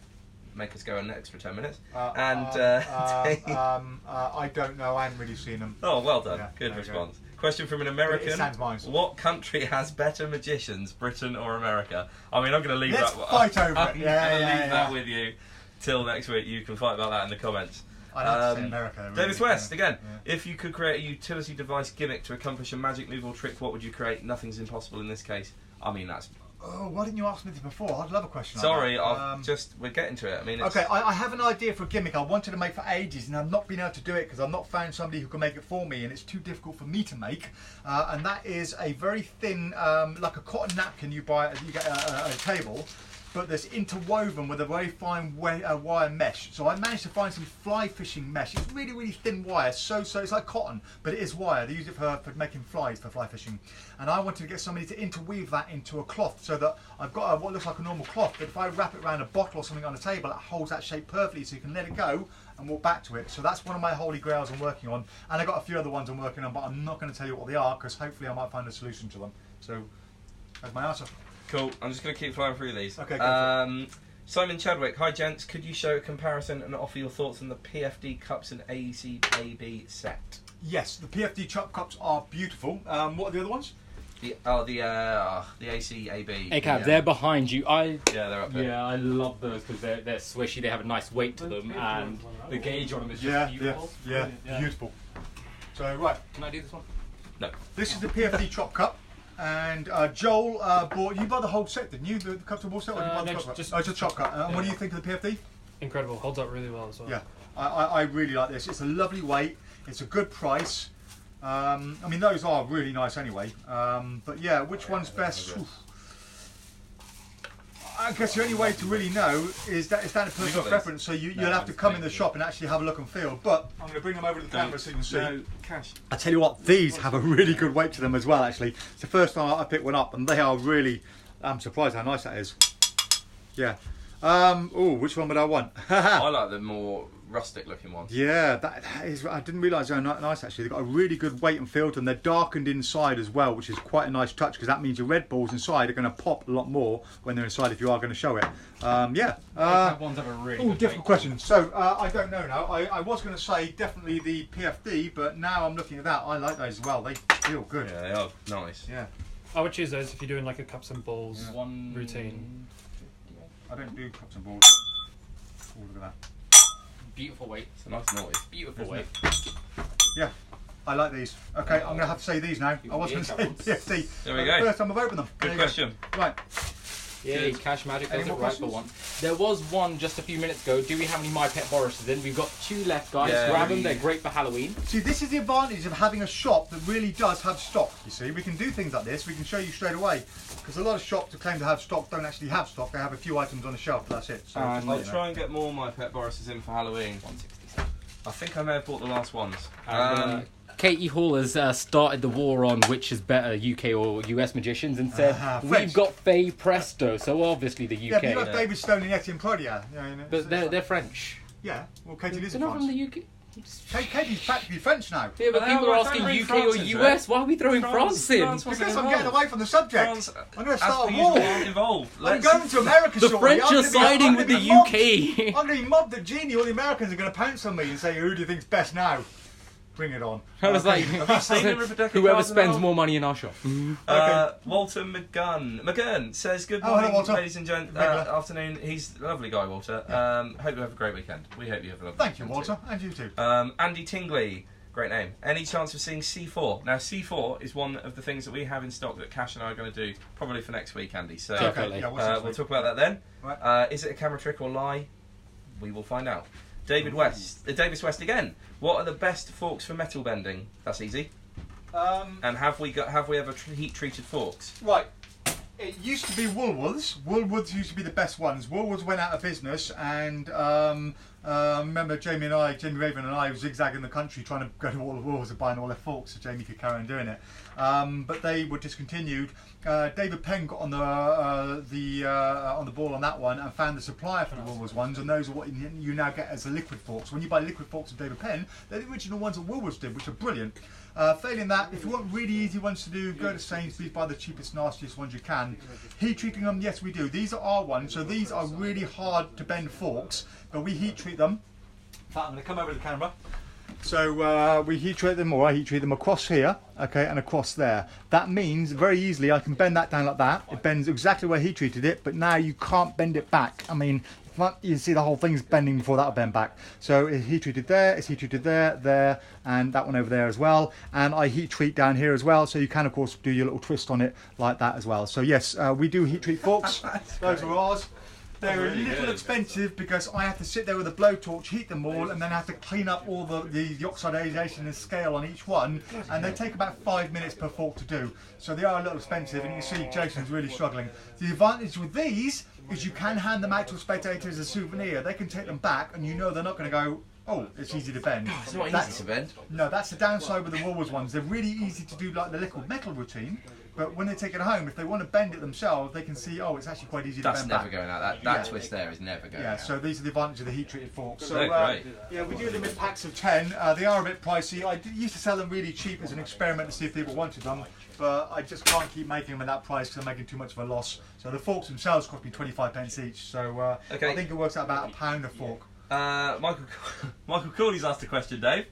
make us go an extra 10 minutes. I don't know. I haven't really seen them. Oh, well done. Yeah, good response. Question from an American. Sans Mind. What country has better magicians, Britain or America? I mean, I'm going to leave Let's fight over it. I'm going to leave that with you till next week. You can fight about that in the comments. I'd have to say America. Really. Davis West, again. Yeah. If you could create a utility device gimmick to accomplish a magic move or trick, what would you create? Nothing's impossible in this case. I mean, that's Oh, why didn't you ask me this before? I'd love a question. Sorry, like we're getting to it. I mean, it's... okay, I have an idea for a gimmick I wanted to make for ages, and I've not been able to do it because I've not found somebody who can make it for me, and it's too difficult for me to make. And that is a very thin, like a cotton napkin you buy, you get at a table, but that's interwoven with a very fine wire mesh. So I managed to find some fly fishing mesh. It's really, really thin wire, so it's like cotton, but it is wire. They use it for making flies for fly fishing. And I wanted to get somebody to interweave that into a cloth so that I've got what looks like a normal cloth, but if I wrap it around a bottle or something on a table, it holds that shape perfectly so you can let it go and walk back to it. So that's one of my holy grails I'm working on. And I've got a few other ones I'm working on, but I'm not going to tell you what they are because hopefully I might find a solution to them. So that's my answer. Cool. I'm just going to keep flying through these. Okay, go Simon Chadwick. Hi, gents. Could you show a comparison and offer your thoughts on the PFD cups and AEC AB set? Yes, the PFD chop cups are beautiful. What are the other ones? The AC AB. ACAB, they're behind you. Yeah, they're up there. Yeah, I love those because they're swishy. They have a nice weight to them, and the gauge on them is just beautiful. Yeah, beautiful. So right, can I do this one? No. This is the PFD chop cup. And Joel bought the whole set, didn't you? The cup to ball set? Or No, just a chop cut. And what do you think of the PFD? Incredible, holds up really well as well. Yeah, I really like this. It's a lovely weight. It's a good price. I mean, those are really nice anyway. But yeah, which one's best? I guess the only way to really know is that it's down to personal preference. So you'll have to come in the shop and actually have a look and feel. But I'm going to bring them over to the camera so you can see. No, Cash. I tell you what, these have a really good weight to them as well. Actually, it's the first time I picked one up, and they are really. I'm surprised how nice that is. Yeah. Oh, which one would I want? I like the more rustic looking ones. Yeah, that is. I didn't realise they were nice actually. They've got a really good weight and feel to them. They're darkened inside as well, which is quite a nice touch because that means your red balls inside are going to pop a lot more when they're inside if you are going to show it. Yeah. Ones have a really good difficult question. So I don't know now. I was going to say definitely the PFD, but now I'm looking at that. I like those as well. They feel good. Yeah, they are nice. Yeah. I would choose those if you're doing like a cups and balls routine. I don't do cups and balls. Oh, look at that. Beautiful weight. It's a nice noise. Beautiful weight. Yeah, I like these. Okay, I'm going to have to say these now. I was going to say PFD. There we go. First time I've opened them. Good question. Right. Yeah, Cash Magic does Any it more right for questions? one. There was one just a few minutes ago. Do we have any My Pet Borises in? We've got 2 left, guys. Yeah, Grab them. They're great for Halloween. See, this is the advantage of having a shop that really does have stock, you see. We can do things like this. We can show you straight away. Because a lot of shops that claim to have stock don't actually have stock. They have a few items on the shelf, that's it. So I'll try and get more My Pet Borises in for Halloween. 167. I think I may have bought the last ones. Katie Hall has started the war on which is better, UK or US magicians, and said we've got Faye Presto, so obviously the UK. Yeah, but you have David Stone and Etienne Prodia. But they're French. Yeah, well, Katie lives They're in not France. from the UK. Katie's practically French now. Yeah, but people are asking UK or US. Why are we throwing France in? Because I'm getting away from the subject. France, I'm going to start a as war. per usual, involved. I'm going to America The shortly. French are siding with the UK. I'm going to be mobbed at Genie. All the Americans are going to pounce on me and say, who do you think's best now? Bring it on. I was like, whoever spends more money in our shop. Walter McGurn says, good hello, morning, Walter. ladies and gents. Afternoon. He's a lovely guy, Walter. Hope you have a great weekend. We hope you have a lovely Thank you, weekend Walter. And you too. too. Andy Tingley, great name. Any chance of seeing C4? Now, C4 is one of the things that we have in stock that Cash and I are going to do probably for next week, Andy. So Definitely. we'll talk about that then. Right. Is it a camera trick or lie? We will find out. Davis West again. What are the best forks for metal bending? That's easy. And have we ever heat treated forks? Right. It used to be Woolworths. Woolworths used to be the best ones. Woolworths went out of business, and remember Jamie Raven and I were zigzagging the country trying to go to all the Woolworths and buying all their forks so Jamie could carry on doing it. But they were discontinued. David Penn got on the ball on that one and found the supplier for the Woolworths ones, and those are what you now get as the liquid forks. When you buy liquid forks from David Penn, they're the original ones that Woolworths did, which are brilliant. Failing that, if you want really easy ones to do, go to Sainsbury's, buy the cheapest, nastiest ones you can. Heat treating them, yes we do. These are our ones, so these are really hard to bend forks, but we heat treat them. In fact, I'm going to come over to the camera. So we heat treat them, or I heat treat them across here, okay, and across there. That means very easily I can bend that down like that. It bends exactly where he treated it, but now you can't bend it back. I mean, front, you can see the whole thing's bending before that'll bend back. So it's heat treated there, it's heat treated there, and that one over there as well. And I heat treat down here as well, so you can of course do your little twist on it like that as well. So yes, we do heat treat forks. Those are ours. They're a little expensive because I have to sit there with a blowtorch, heat them all, and then I have to clean up all the oxidization and scale on each one, and they take about 5 minutes per fork to do. So they are a little expensive, and you can see Jason's really struggling. The advantage with these is you can hand them out to a spectator as a souvenir. They can take them back, and you know they're not going to go, oh, it's easy to bend. It's not easy to bend. No, that's the downside with the Woolworths ones. They're really easy to do like the liquid metal routine. But when they take it home, if they want to bend it themselves, they can see, oh, it's actually quite easy to bend back. That's never going out. That twist there is never going out. Yeah, so these are the advantages of the heat-treated forks. So, great. yeah, we do them in packs of 10. They are a bit pricey. I used to sell them really cheap as an experiment to see if people wanted them, but I just can't keep making them at that price because I'm making too much of a loss. So the forks themselves cost me 25 pence each. So I think it works out about £1 a fork. Michael Cooley's asked a question, Dave.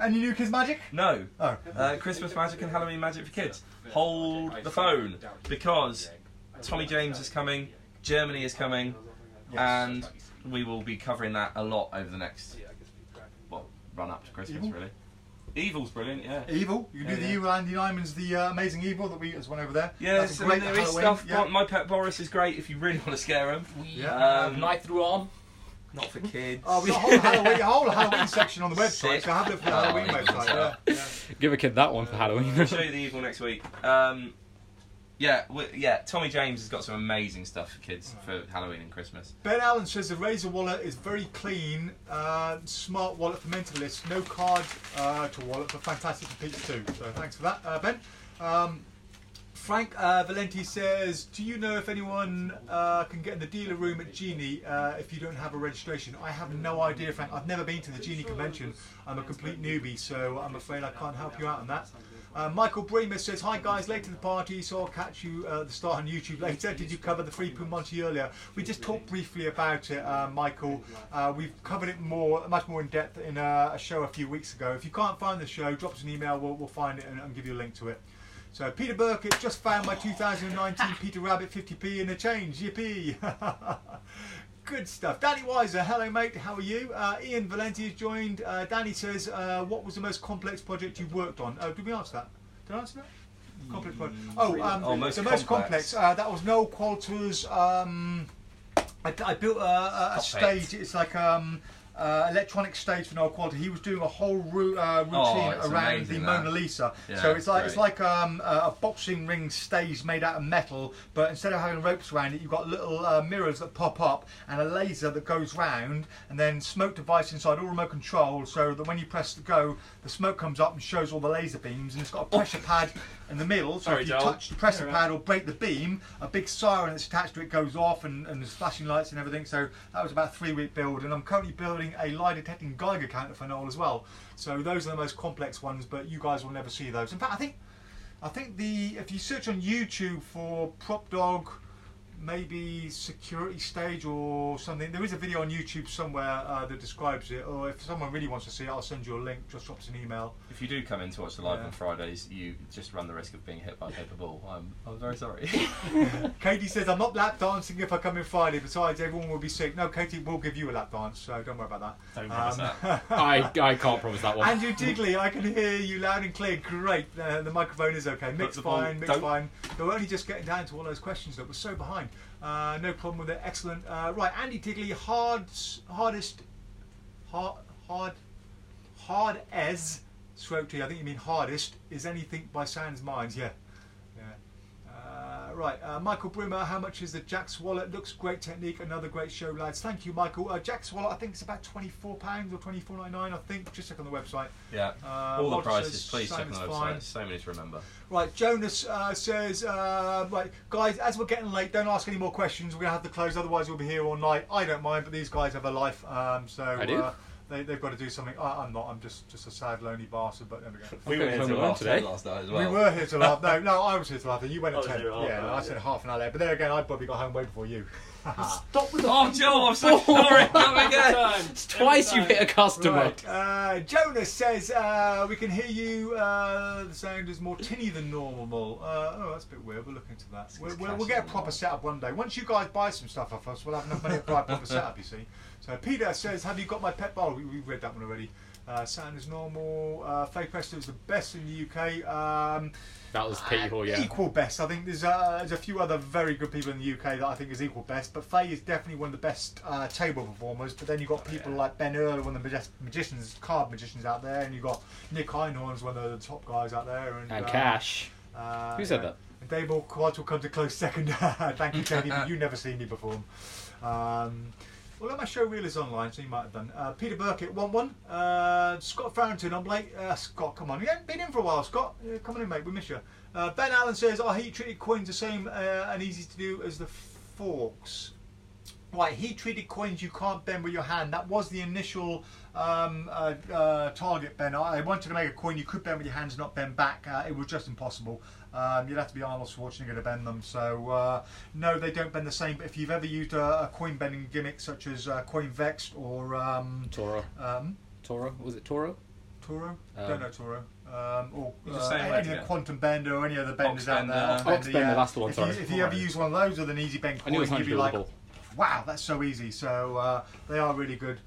Any new kids' magic? No. Oh. Christmas magic and Halloween magic for kids. Hold the phone, because Tommy James is coming, Germany is coming, and we will be covering that a lot over the next, run up to Christmas, really. Evil's brilliant, yeah. Evil? You can do the Evil, Andy Nyman's The Amazing Evil, there's one over there. Yes, there is stuff. Yeah. My Pet Boris is great if you really want to scare him. We have Night Through On. Not for kids. Oh, we've got a whole Halloween section on the website, so have a look for the Halloween website. Yeah. Give a kid that one for Halloween. I'll show you the Evil next week. Tommy James has got some amazing stuff for kids for Halloween and Christmas. Ben Allen says the Razor wallet is very clean, smart wallet for mentalists, no card to wallet, but fantastic for Pete's too. So thanks for that, Ben. Frank Valenti says, do you know if anyone can get in the dealer room at Genie if you don't have a registration? I have no idea, Frank. I've never been to the Genie convention. I'm a complete newbie, so I'm afraid I can't help you out on that. Michael Bremer says, hi guys, late to the party, so I'll catch you at the start on YouTube later. Did you cover the free Pumonti earlier? We just talked briefly about it, Michael. We've covered it much more in depth in a show a few weeks ago. If you can't find the show, drop us an email, we'll find it and give you a link to it. So Peter Burkett just found my 2019 Peter Rabbit 50p in a change. Yippee! Good stuff. Danny Weiser, hello mate, how are you? Ian Valenti has joined. Danny says, what was the most complex project you worked on? Oh, did we answer that? Did I answer that? Complex project. The most complex. That was Noel Qualter's. I built a stage. It's like electronic stage for Noel Qualter. He was doing a whole routine around the Mona Lisa. Yeah, so it's like a boxing ring stage made out of metal, but instead of having ropes around it, you've got little mirrors that pop up and a laser that goes round, and then smoke device inside, all remote control, so that when you press the go, the smoke comes up and shows all the laser beams, and it's got a pressure pad in the middle, so if you touch the pressure pad or break the beam, a big siren that's attached to it goes off, and there's flashing lights and everything. So that was about a 3-week build, and I'm currently building a lie detecting Geiger counter for Noel as well. So those are the most complex ones, but you guys will never see those. In fact, I think if you search on YouTube for PropDog maybe security stage or something, there is a video on YouTube somewhere that describes it, or if someone really wants to see it, I'll send you a link. Just drop us an email. If you do come in to watch the live on Fridays, you just run the risk of being hit by a paper ball. I'm very sorry. Katie says, I'm not lap dancing if I come in Friday, besides everyone will be sick. No, Katie will give you a lap dance, so don't worry about that. Don't promise that. I can't promise that one. Andrew Digley, I can hear you loud and clear. Great, the microphone is okay. Mixed fine. They were only just getting down to all those questions that were so behind. No problem with it. Excellent. Right, Andy Tigley, hard as stroke T. I think you mean hardest is anything by Sans Minds. Yeah. Right, Michael Brimmer, how much is the Jack's wallet? Looks great technique. Another great show, lads. Thank you, Michael. Jack's wallet, I think it's about £24 or £24.99. I think. Just check on the website. Yeah. All the prices. Please check on the website. Fine. So many to remember. Right, Jonas says, right, guys, as we're getting late, don't ask any more questions. We're going to have to close, otherwise we'll be here all night. I don't mind, but these guys have a life, so they've got to do something. I'm not, I'm just a sad, lonely bastard, but there we go. We were here till half today last night as well. We were here till half, no, I was here till half, you went at 10. Yeah, I said half an hour late, but there again, I probably got home way before you. Stop with the. Oh, Joe, I'm so sorry. Come again. It's twice you've hit a customer. Right. Jonas says we can hear you. The sound is more tinny than normal. Oh, that's a bit weird. We'll look into that. We'll get a proper setup one day. Once you guys buy some stuff off us, we'll have enough money to buy a proper setup. You see. So Peter says, "Have you got my pet bowl?" We've read that one already. Sound is normal. Faye Presto is the best in the UK. That was Pete Hall, yeah. Equal best. I think there's a few other very good people in the UK that I think is equal best. But Faye is definitely one of the best table performers. But then you've got people like Ben Earl, one of the card magicians out there. And you've got Nick Einhorn's one of the top guys out there. And Cash. Who said that? Dave Quads will come to close second. Thank you, Tony, but you've never seen me perform. Well, my show reel is online, so you might have done. Peter Burkett, 1-1. Scott Farrington, I'm late. Scott, come on. You haven't been in for a while, Scott. Come on in, mate. We miss you. Ben Allen says, are heat-treated coins the same and easy to do as the forks? Right, heat-treated coins you can't bend with your hand. That was the initial target, Ben. I wanted to make a coin you could bend with your hands, not bend back. It was just impossible. You'd have to be Arnold Schwarzenegger to bend them. So, no, they don't bend the same. But if you've ever used a coin bending gimmick such as Coin Vexed or... Toro. Toro? Was it Toro? Toro? Don't know Toro. Or any Quantum Bender or any other benders out there. Oxbender, that's the one, sorry. If you ever use one of those with an easy bend coin, you'd be like, wow, that's so easy. So they are really good.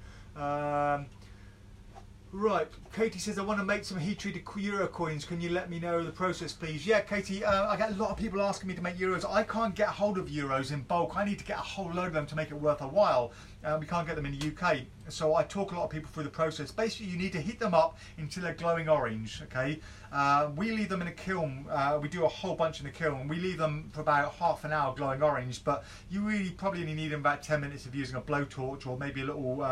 Right, Katie says, I want to make some heat-treated Euro coins. Can you let me know the process, please? Yeah, Katie, I get a lot of people asking me to make Euros. I can't get hold of Euros in bulk. I need to get a whole load of them to make it worth a while. We can't get them in the UK. So I talk a lot of people through the process. Basically, you need to heat them up until they're glowing orange, okay? We leave them in a kiln. We do a whole bunch in the kiln. We leave them for about half an hour glowing orange, but you really probably only need them about 10 minutes of using a blowtorch or maybe a little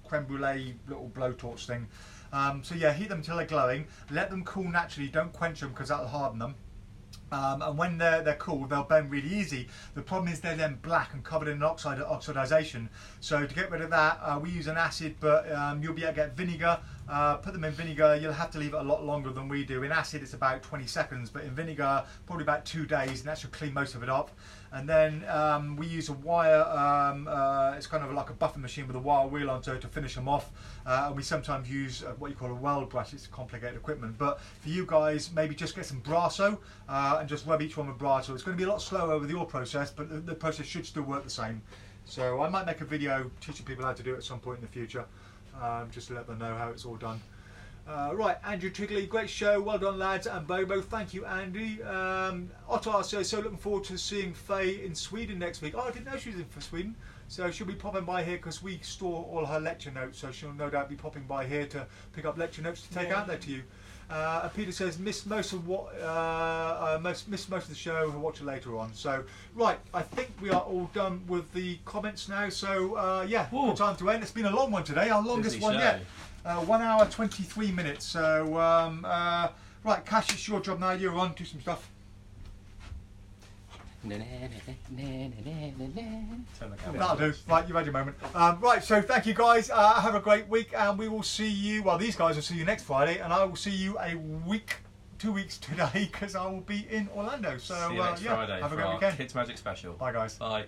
creme brulee little blowtorch thing. So yeah, heat them until they're glowing. Let them cool naturally. Don't quench them because that'll harden them. And when they're cool, they'll bend really easy. The problem is they're then black and covered in oxidization. So to get rid of that, we use an acid, but you'll be able to get vinegar. Put them in vinegar. You'll have to leave it a lot longer than we do. In acid, it's about 20 seconds, but in vinegar, probably about 2 days, and that should clean most of it up. And then we use a wire. It's kind of like a buffer machine with a wire wheel onto it to finish them off. And we sometimes use what you call a weld brush. It's complicated equipment, but for you guys, maybe just get some Brasso and just rub each one with Brasso. It's going to be a lot slower with your process, but the process should still work the same. So I might make a video teaching people how to do it at some point in the future, just to let them know how it's all done. Right, Andrew Trigley, great show, well done lads, and Bobo, thank you Andy. Ottar says, so looking forward to seeing Faye in Sweden next week. Oh, I didn't know she was in for Sweden. So she'll be popping by here because we store all her lecture notes, so she'll no doubt be popping by here to pick up lecture notes to take out there to you. And Peter says, missed most of the show, we'll watch it later on. So, right, I think we are all done with the comments now. So, yeah, good time to end. It's been a long one today, our longest one yet. 1 hour 23 minutes. So, right, Cash, it's your job now. You're on, do some stuff. That'll do. Right, you've had your moment. Right, so thank you guys. Have a great week, and we will see you. Well, these guys will see you next Friday, and I will see you 2 weeks today because I will be in Orlando. So see you next Friday have a great for our weekend. Kids Magic Special. Bye, guys. Bye.